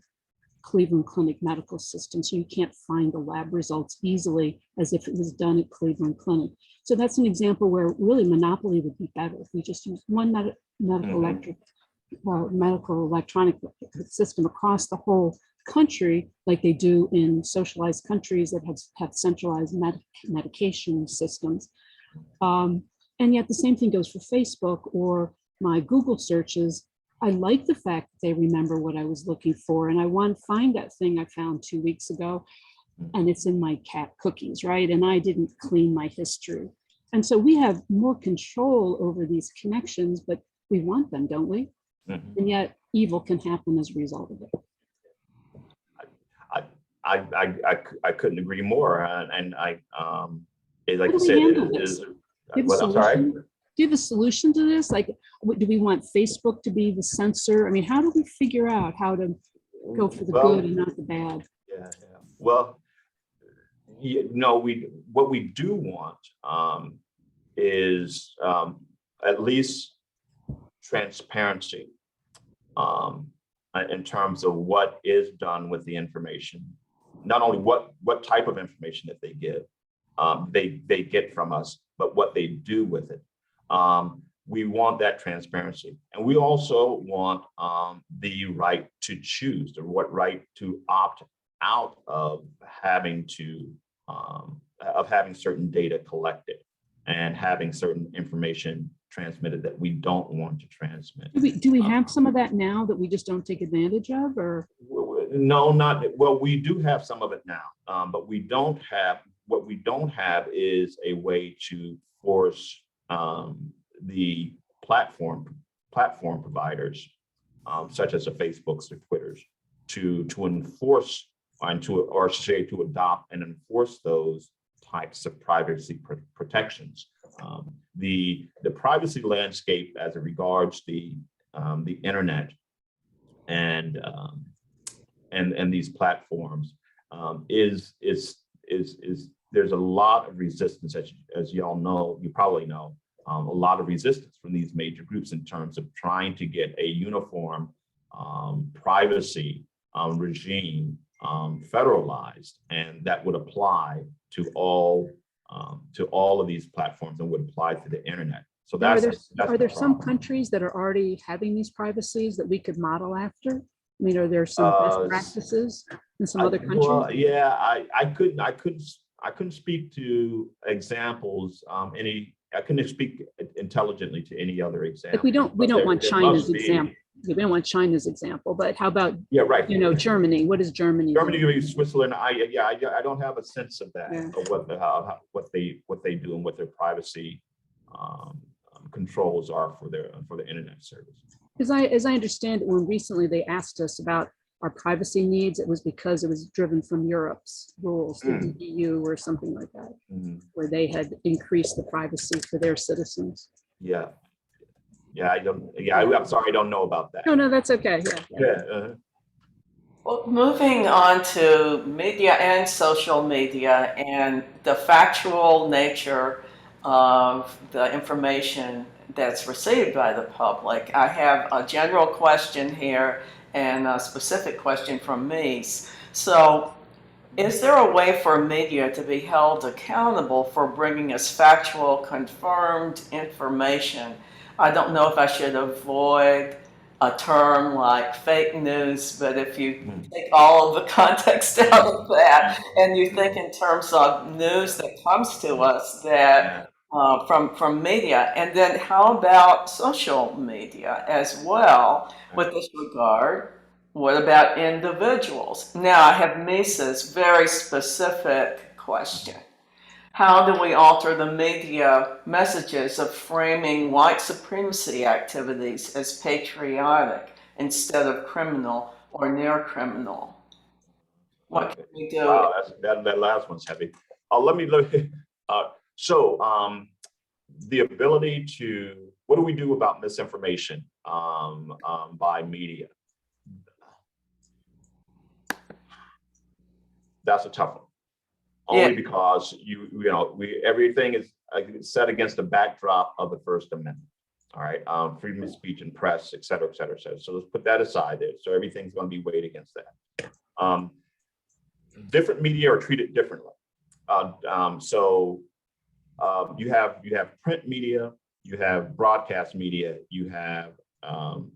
Cleveland Clinic medical system, so you can't find the lab results easily as if it was done at Cleveland Clinic. So that's an example where really monopoly would be better if we just use one medical electronic system across the whole country, like they do in socialized countries that have centralized medication systems. And yet the same thing goes for Facebook or my Google searches. I like the fact that they remember what I was looking for, and I want to find that thing I found 2 weeks ago, and it's in my cat cookies, right? And I didn't clean my history. And so we have more control over these connections, but we want them, don't we? Mm-hmm. And yet evil can happen as a result of it. I couldn't agree more, and I like you said, I'm sorry. Do you have a solution to this? Like, do we want Facebook to be the censor? I mean, how do we figure out how to go for the good and not the bad? Yeah. Well, what we do want is at least transparency in terms of what is done with the information. Not only what type of information that they give, they get from us, but what they do with it. We want that transparency, and we also want the right to choose, the right to opt out of having certain data collected and having certain information transmitted that we don't want to transmit. Do we have some of that now that we just don't take advantage of, or? No, not well. We do have some of it now, but we don't have. What we don't have is a way to force the platform providers, such as the Facebooks or Twitters, to enforce and to adopt and enforce those types of privacy protections. The privacy landscape as it regards the internet and these platforms is there's a lot of resistance, as you all know, you probably know, a lot of resistance from these major groups in terms of trying to get a uniform privacy regime federalized, and that would apply to all of these platforms and would apply to the internet. So are there some countries that are already having these privacies that we could model after? I mean, are there some best practices in some other countries? Well, yeah, I couldn't speak to examples. I couldn't speak intelligently to any other example. Like we don't want China's example. We don't want China's example, but how about Germany? What is Germany? Germany, Switzerland. I don't have a sense of that, of what they do and what their privacy controls are for the internet service. Because as I understand it, when recently they asked us about our privacy needs, it was because it was driven from Europe's rules, the EU or something like that, where they had increased the privacy for their citizens. Yeah. Yeah, I'm sorry, I don't know about that. No, that's okay. Well, moving on to media and social media and the factual nature of the information that's received by the public, I have a general question here and a specific question from me. So, is there a way for media to be held accountable for bringing us factual, confirmed information? I don't know if I should avoid a term like fake news, but if you take all of the context out of that and you think in terms of news that comes to us that from media, and then how about social media as well with this regard? What about individuals? Now I have Misa's very specific question. How do we alter the media messages of framing white supremacy activities as patriotic instead of criminal or near criminal? What can we do? Wow, that last one's heavy. Let me look. The ability to, what do we do about misinformation by media? That's a tough one. Only because everything is set against the backdrop of the First Amendment. All right, freedom of speech and press, et cetera, et cetera, et cetera. So let's put that aside there. So everything's going to be weighed against that. Different media are treated differently. You have print media, you have broadcast media, you have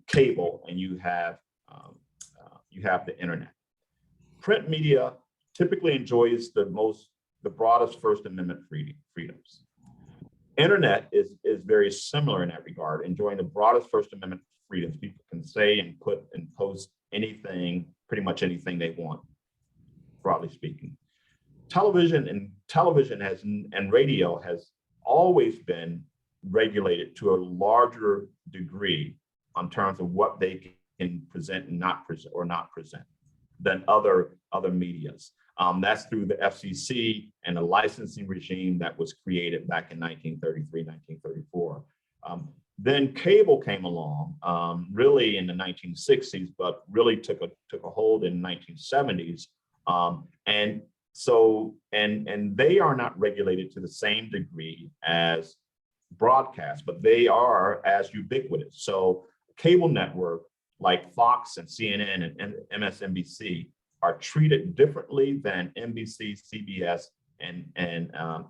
cable, and you have the internet. Print media typically enjoys the broadest First Amendment freedoms. Internet is very similar in that regard, enjoying the broadest First Amendment freedoms. People can say and put and post anything, pretty much anything they want, broadly speaking. Television and radio has always been regulated to a larger degree on terms of what they can present and not present than other medias. That's through the FCC and the licensing regime that was created back in 1933, 1934. Then cable came along, really in the 1960s, but really took a hold in the 1970s. And they are not regulated to the same degree as broadcast, but they are as ubiquitous. So cable network like Fox and CNN and MSNBC are treated differently than NBC, CBS, and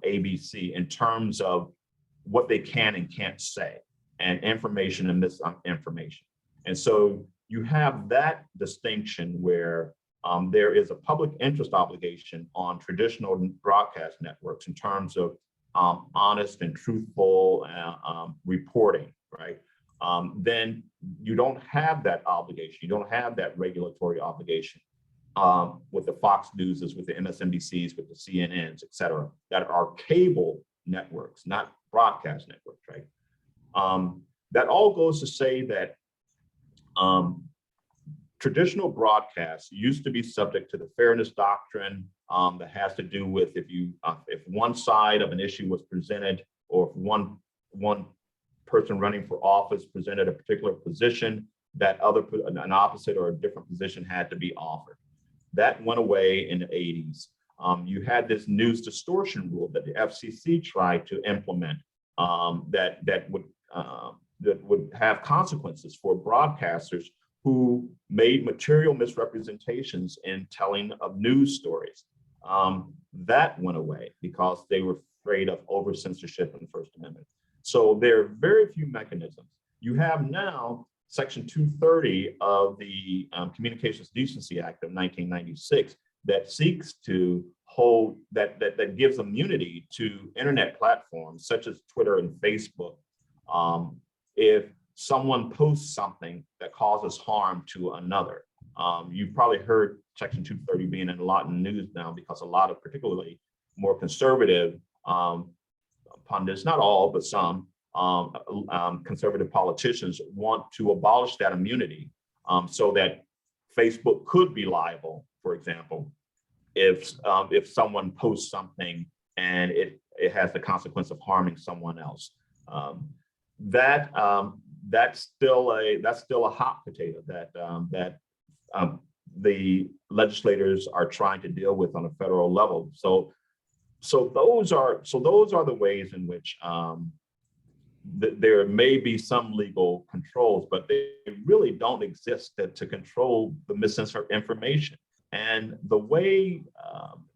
ABC in terms of what they can and can't say, and information and misinformation. And so you have that distinction where there is a public interest obligation on traditional broadcast networks in terms of honest and truthful reporting, right? Then you don't have that obligation. You don't have that regulatory obligation with the Fox Newses, with the MSNBCs, with the CNNs, et cetera, that are cable networks, not broadcast networks, right? That all goes to say that traditional broadcasts used to be subject to the fairness doctrine that has to do with if one side of an issue was presented, or if one person running for office presented a particular position, that an opposite or a different position had to be offered. That went away in the 80s. You had this news distortion rule that the FCC tried to implement that would have consequences for broadcasters who made material misrepresentations in telling of news stories. That went away because they were afraid of over censorship in the First Amendment. So there are very few mechanisms. You have now Section 230 of the Communications Decency Act of 1996 that seeks to hold, that gives immunity to internet platforms such as Twitter and Facebook if someone posts something that causes harm to another. You've probably heard Section 230 being in a lot in the news now because a lot of particularly more conservative pundits, not all, but some conservative politicians want to abolish that immunity so that Facebook could be liable, for example, if someone posts something and it has the consequence of harming someone else. That's still a hot potato that the legislators are trying to deal with on a federal level. So those are the ways in which there may be some legal controls, but they really don't exist to control the misinformation. And the way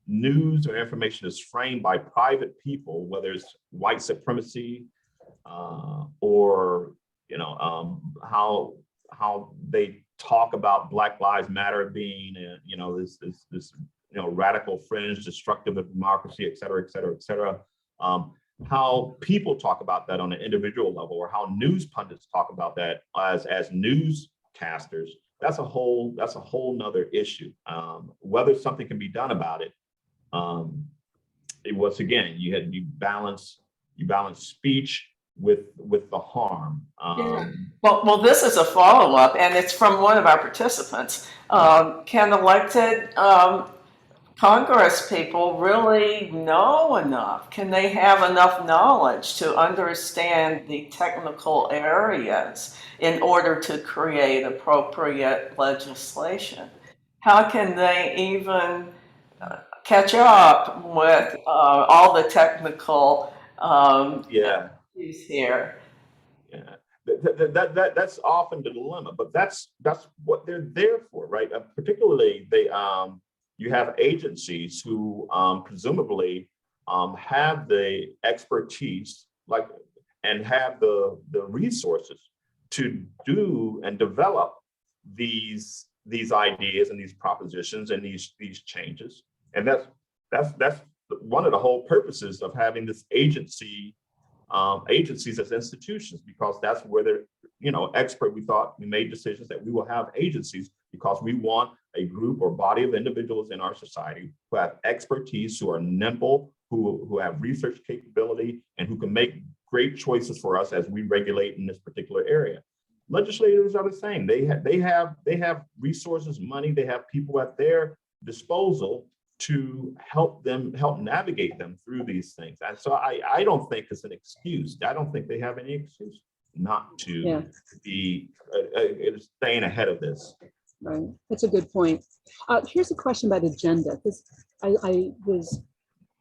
news or information is framed by private people, whether it's white supremacy or how they talk about Black Lives Matter being this radical fringe, destructive of democracy, et cetera, et cetera, et cetera. How people talk about that on an individual level, or how news pundits talk about that as newscasters, that's a whole nother issue. Whether something can be done about it, once again, you balance speech with the harm. Well, this is a follow-up, and it's from one of our participants. Can elected Congress people really know enough? Can they have enough knowledge to understand the technical areas in order to create appropriate legislation? How can they even catch up with all the technical issues here? Yeah, that's often the dilemma, but that's what they're there for, right? Particularly, you have agencies who presumably have the expertise, and have the resources to do and develop these ideas and these propositions and these changes. And that's one of the whole purposes of having this agencies as institutions, because that's where they're, we made decisions that we will have agencies because we want a group or body of individuals in our society who have expertise, who are nimble, who have research capability, and who can make great choices for us as we regulate in this particular area. Legislators are the same. They have resources, money, they have people at their disposal to help navigate them through these things. And so I don't think it's an excuse. I don't think they have any excuse not to be staying ahead of this. Right, that's a good point. Here's a question about agenda, because I was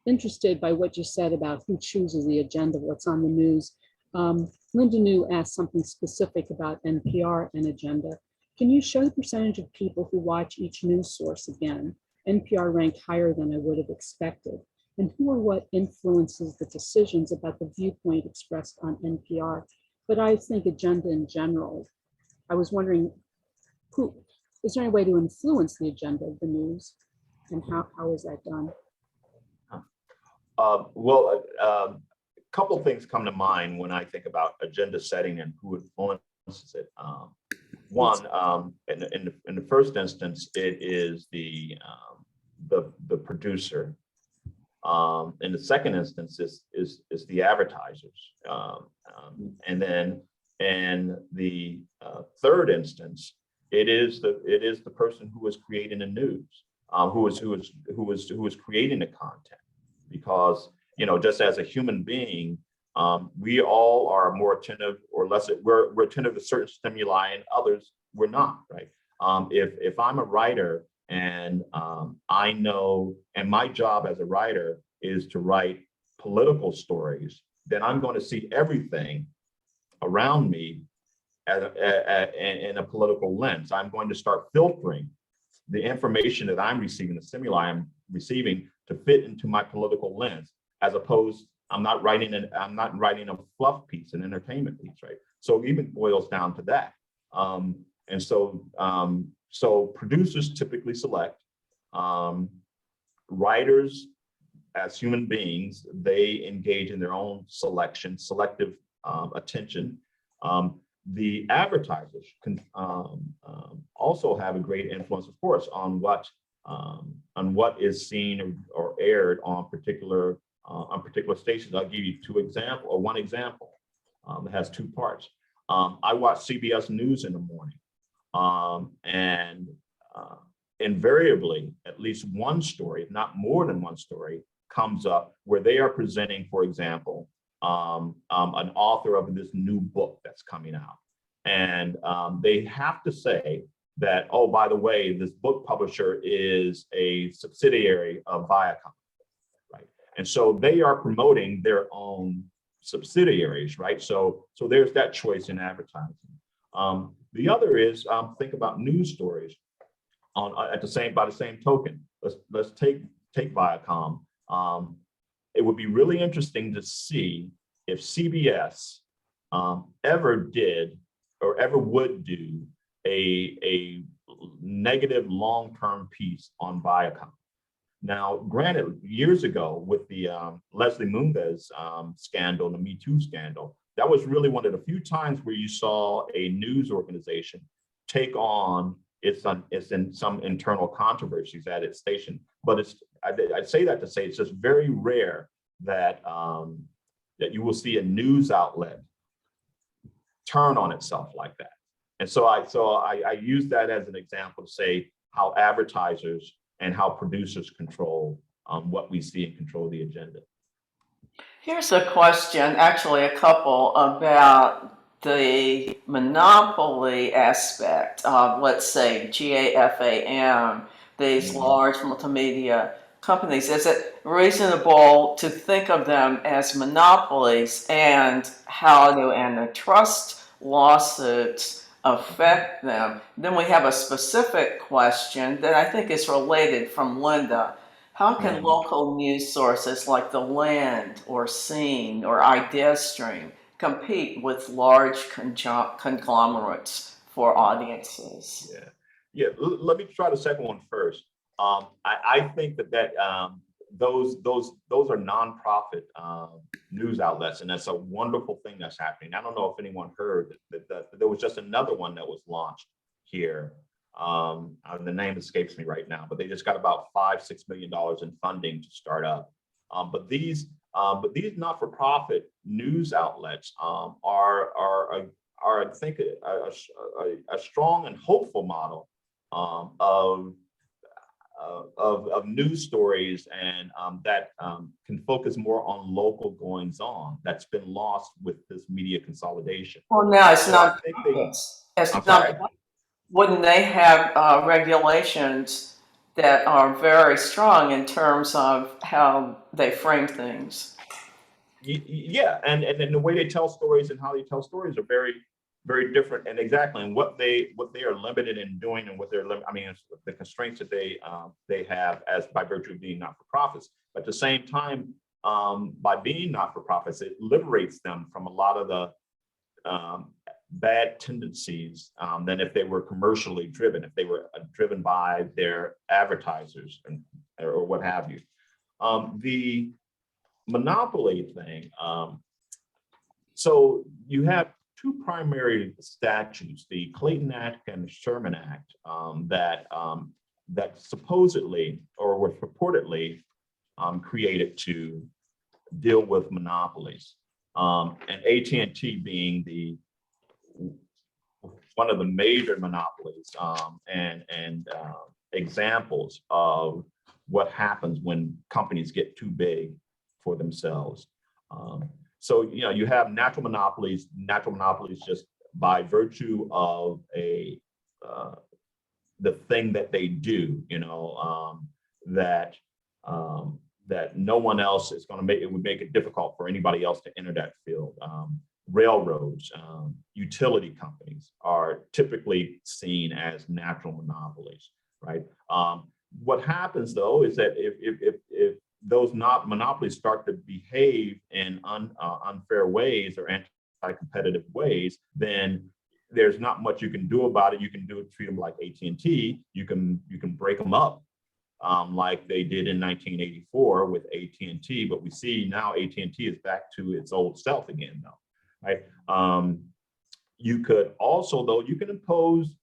interested by what you said about who chooses the agenda, what's on the news. Linda New asked something specific about NPR and agenda. Can you show the percentage of people who watch each news source again? NPR ranked higher than I would have expected. And who or what influences the decisions about the viewpoint expressed on NPR? But I think agenda in general. I was wondering, is there any way to influence the agenda of the news, and how is that done? A couple of things come to mind when I think about agenda setting and who influences it. One, in the first instance, it is the producer. In the second instance, is the advertisers, and then in the third instance, it is the person who is creating the news, who is creating the content, because just as a human being, we all are more attentive or less. We're attentive to certain stimuli, and others we're not. Right? If I'm a writer and I know, and my job as a writer is to write political stories, then I'm going to see everything around me in a political lens. I'm going to start filtering the information that I'm receiving, the stimuli I'm receiving, to fit into my political lens, as opposed, I'm not writing a fluff piece, an entertainment piece, right? So it even boils down to that. And so producers typically select, writers as human beings, they engage in their own selective attention. The advertisers can also have a great influence, of course, on what is seen or aired on particular stations. I'll give you one example that has two parts. I watch CBS News in the morning, and invariably, at least one story, if not more than one story, comes up where they are presenting, for example, an author of this new book that's coming out. And they have to say that, oh, by the way, this book publisher is a subsidiary of Viacom, right? And so they are promoting their own subsidiaries, right? So there's that choice in advertising. The other is think about news stories. By the same token, let's take Viacom. It would be really interesting to see if CBS ever did or ever would do a negative long-term piece on Viacom. Now, granted, years ago with the Leslie Moonves scandal, the Me Too scandal, that was really one of the few times where you saw a news organization take on its in some internal controversies at its station. But I say that to say it's just very rare that that you will see a news outlet turn on itself like that. And so I use that as an example to say how advertisers and how producers control what we see and control the agenda. Here's a question, actually a couple, about the monopoly aspect of, let's say, GAFAM, these large multimedia companies. Is it reasonable to think of them as monopolies, and how do antitrust lawsuits affect them? Then we have a specific question that I think is related from Linda. How can local news sources like The Land or Scene or IdeaStream compete with large conglomerates for audiences? Let me try the second one first. I think that those are nonprofit news outlets, and that's a wonderful thing that's happening. I don't know if anyone heard that there was just another one that was launched here. The name escapes me right now, but they just got about $5-6 million in funding to start up. But these not-for-profit news outlets are I think a strong and hopeful model of news stories, and that can focus more on local goings on. That's been lost with this media consolidation. Well, no, it's So not. I think It's not. Wouldn't they have regulations that are very strong in terms of how they frame things? Yeah, and the way they tell stories and how they tell stories are very, very different. And exactly, and what they are limited in doing, and what they're the constraints that they have as by virtue of being not-for-profits. But at the same time, by being not-for-profits, it liberates them from a lot of the bad tendencies than if they were commercially driven, if they were driven by their advertisers or what have you. The monopoly thing. So you have two primary statutes, the Clayton Act and the Sherman Act, that supposedly or were purportedly created to deal with monopolies, and AT&T being one of the major monopolies and examples of what happens when companies get too big for themselves. So you have natural monopolies just by virtue of the thing that they do, that no one else is going to make. It would make it difficult for anybody else to enter that field. Railroads, utility companies are typically seen as natural monopolies, right? What happens though is that if those monopolies start to behave in unfair ways or anti-competitive ways, then there's not much you can do about it. You can treat them like AT&T. You can break them up, like they did in 1984 with AT&T. But we see now AT&T is back to its old self again, though, right? You could also, though, you can impose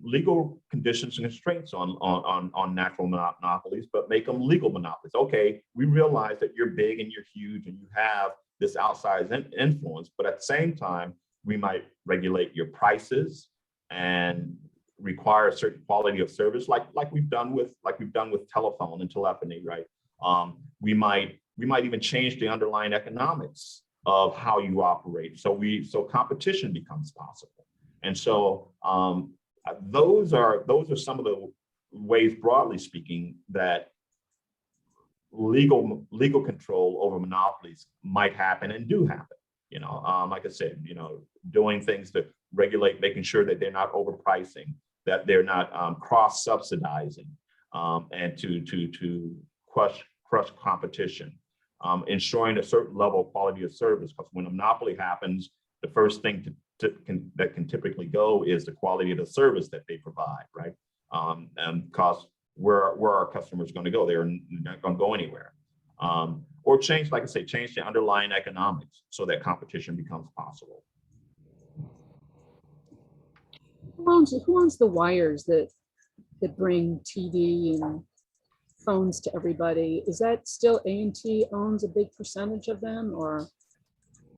legal conditions and constraints on natural monopolies, but make them legal monopolies. Okay, we realize that you're big and you're huge and you have this outsized influence, but at the same time, we might regulate your prices and require a certain quality of service, like we've done with telephone and telephony, right? We might even change the underlying economics of how you operate. So competition becomes possible. And so those are some of the ways, broadly speaking, that legal control over monopolies might happen and do happen. Like I said, doing things to regulate, making sure that they're not overpricing, that they're not cross-subsidizing, and to crush competition, ensuring a certain level of quality of service. Because when a monopoly happens, the first thing that can typically go is the quality of the service that they provide, right? And because where are our customers going to go? They're not going to go anywhere. Or change the underlying economics so that competition becomes possible. Who owns the wires that bring TV and phones to everybody? Is that still A&T owns a big percentage of them, or?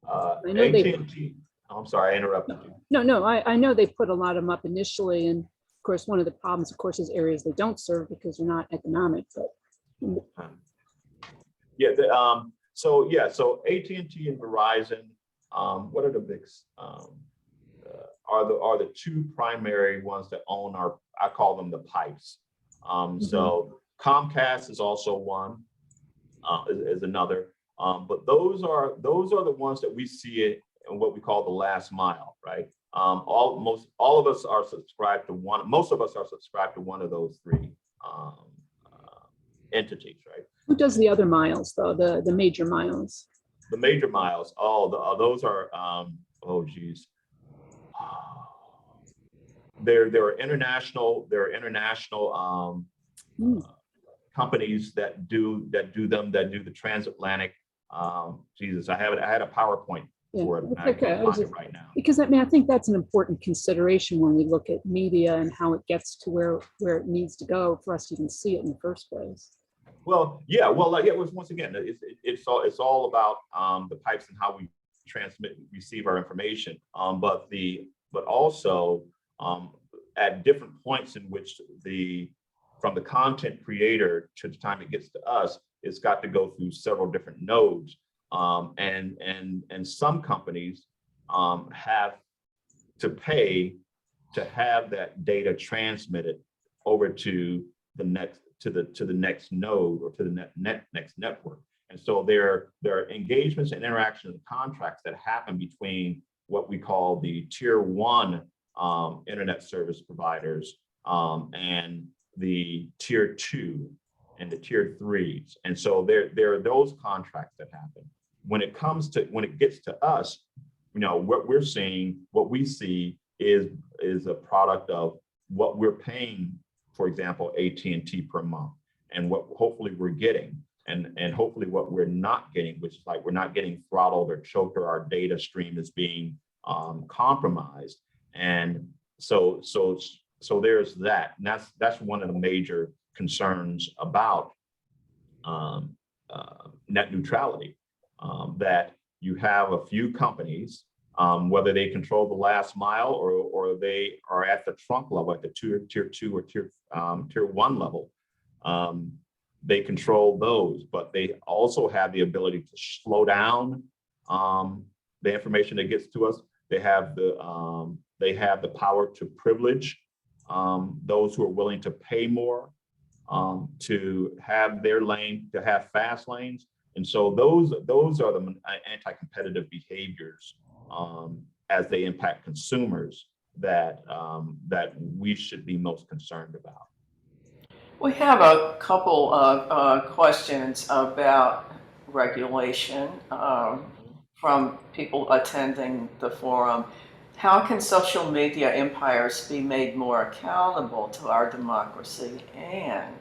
I know AT&T. I'm sorry, I interrupted you. No, I know they put a lot of them up initially, and of course, one of the problems, of course, is areas they don't serve because they're not economic. But so AT&T and Verizon, what are the big? Are the two primary ones that own I call them the pipes. So Comcast is also one, is another. But those are the ones that we see in what we call the last mile, right? Most of us are subscribed to one. Most of us are subscribed to one of those three entities, right? who does the other miles, though? The major miles. The major miles. Those are. Geez. There are international. Companies that do the transatlantic. Jesus, I had a PowerPoint for it. I can't find it right now. Because I think that's an important consideration when we look at media and how it gets to where it needs to go for us to even see it in the first place. Well, yeah. Once again, it's all about the pipes and how we receive our information. But also at different points in which from the content creator to the time it gets to us, it's got to go through several different nodes. And some companies have to pay to have that data transmitted over to the next node or to the next network. And so there are engagements and interactions and contracts that happen between what we call the tier one internet service providers and the tier two and the tier threes. And so there are those contracts that happen. When it gets to us, what we see is a product of what we're paying, for example, AT&T per month, and what hopefully we're getting, and hopefully what we're not getting, which is like we're not getting throttled or choked, or our data stream is being compromised. And so there's that, and that's one of the major concerns about net neutrality, that you have a few companies, whether they control the last mile or they are at the trunk level, at the tier two or tier one level. They control those, but they also have the ability to slow down the information that gets to us. They have the power to privilege those who are willing to pay more to have their lane, to have fast lanes. And so those are the anti-competitive behaviors as they impact consumers that we should be most concerned about. We have a couple of questions about regulation from people attending the forum. How can social media empires be made more accountable to our democracy? And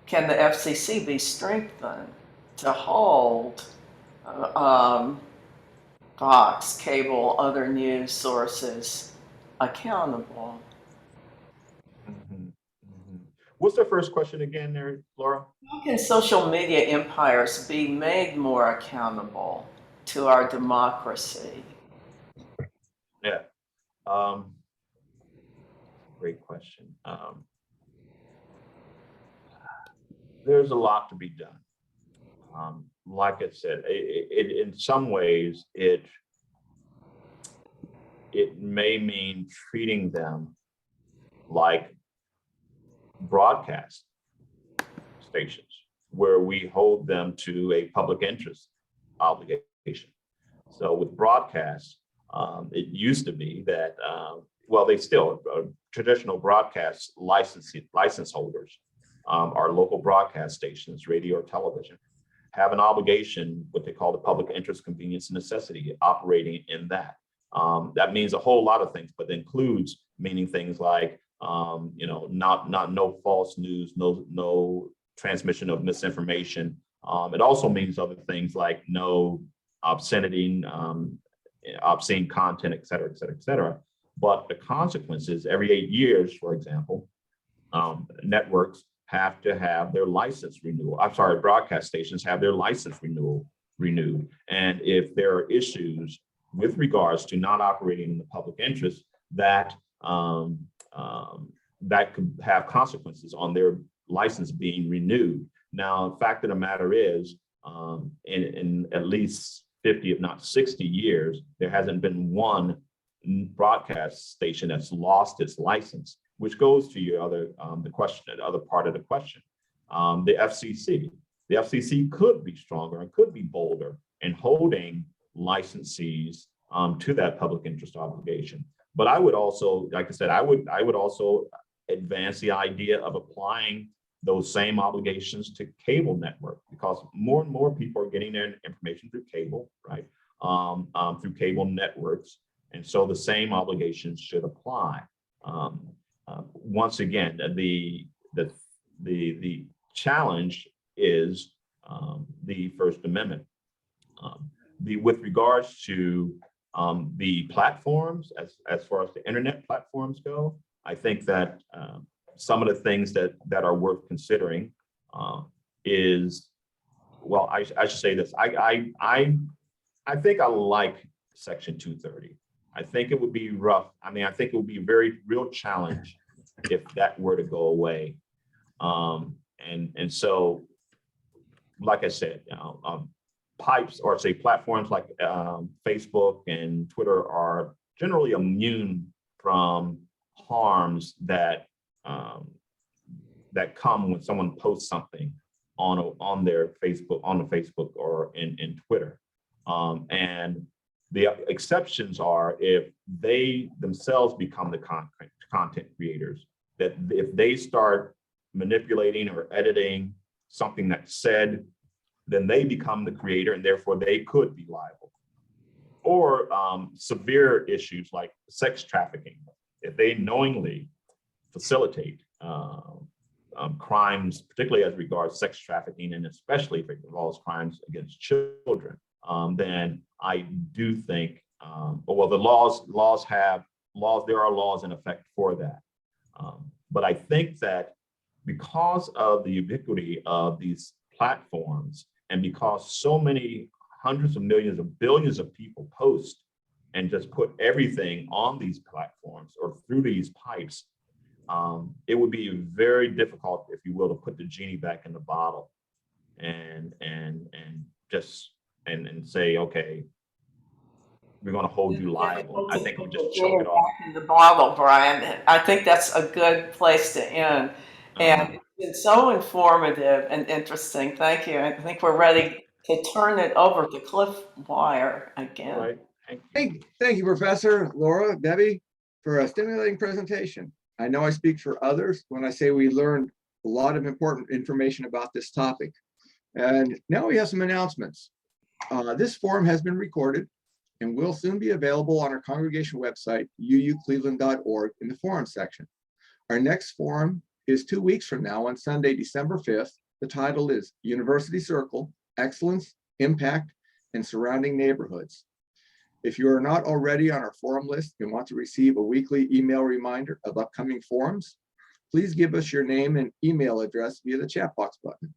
can the FCC be strengthened to hold Fox, cable, other news sources accountable? What's the first question again there, Laura? How can social media empires be made more accountable to our democracy? Yeah. Great question. There's a lot to be done. Like I said, in some ways, it may mean treating them like broadcast stations, where we hold them to a public interest obligation. So with broadcasts, it used to be that, well, they still, traditional broadcast license holders, our local broadcast stations, radio or television, have an obligation, what they call the public interest, convenience, and necessity, operating in that. That means a whole lot of things, but includes meaning things like, no false news, no transmission of misinformation. It also means other things like no obscenity, obscene content, et cetera, et cetera, et cetera. But the consequences, every 8 years, for example, networks have to have their license renewal. I'm sorry, broadcast stations have their license renewed. And if there are issues with regards to not operating in the public interest, that that could have consequences on their license being renewed. Now, the fact of the matter is, in at least 50, if not 60 years, there hasn't been one broadcast station that's lost its license, which goes to your other, the question, the other part of the question. The FCC. The FCC could be stronger and could be bolder in holding licensees to that public interest obligation. But I would also, like I said, I would also advance the idea of applying those same obligations to cable network, because more and more people are getting their information through cable, right? Through cable networks. And so the same obligations should apply. Once again, the challenge is the First Amendment. With regards to the platforms, as far as the internet platforms go, I think that some of the things that are worth considering is, well, I should say this. I think I like Section 230. I think it would be rough. I mean, I think it would be a very real challenge if that were to go away. And so, like I said, pipes, or say platforms like Facebook and Twitter, are generally immune from harms that that come when someone posts something on their Facebook, on the Facebook or in Twitter. And the exceptions are if they themselves become the content creators, that if they start manipulating or editing something that's said, then they become the creator and therefore they could be liable. Or severe issues like sex trafficking, if they knowingly facilitate crimes, particularly as regards sex trafficking, and especially if it involves crimes against children, then I do think, well, the there are laws in effect for that. But I think that because of the ubiquity of these platforms, and because so many hundreds of millions of billions of people post and just put everything on these platforms or through these pipes, it would be very difficult, if you will, to put the genie back in the bottle and say, okay, we're going to hold you liable. I think it would just choke it off. In the bottle, Brian. I think that's a good place to end. And it's been so informative and interesting. Thank you. I think we're ready to turn it over to Cliff Wire again. Right. Thank you, Professor Laura, Debbie, for a stimulating presentation. I know I speak for others when I say we learned a lot of important information about this topic. And now we have some announcements. This forum has been recorded and will soon be available on our congregation website, uucleveland.org, in the forum section. Our next forum is 2 weeks from now on Sunday, December 5th. The title is University Circle, Excellence, Impact, and Surrounding Neighborhoods. If you are not already on our forum list and want to receive a weekly email reminder of upcoming forums, please give us your name and email address via the chat box button.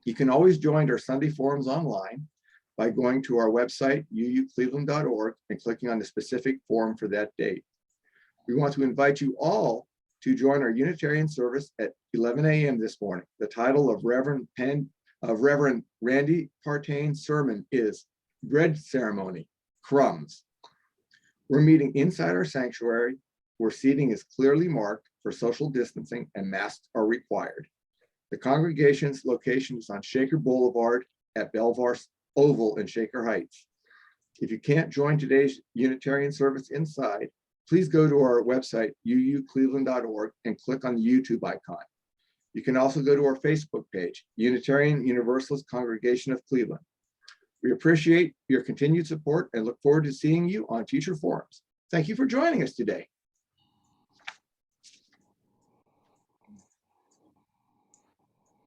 You can always join our Sunday forums online by going to our website, uucleveland.org, and clicking on the specific forum for that date. We want to invite you all to join our Unitarian service at 11 a.m. this morning. The title of Reverend Randy Partaine's sermon is Bread Ceremony, Crumbs. We're meeting inside our sanctuary where seating is clearly marked for social distancing and masks are required. The congregation's location is on Shaker Boulevard at Belvoir Oval in Shaker Heights. If you can't join today's Unitarian service inside, please go to our website, uucleveland.org, and click on the YouTube icon. You can also go to our Facebook page, Unitarian Universalist Congregation of Cleveland. We appreciate your continued support and look forward to seeing you on future forums. Thank you for joining us today.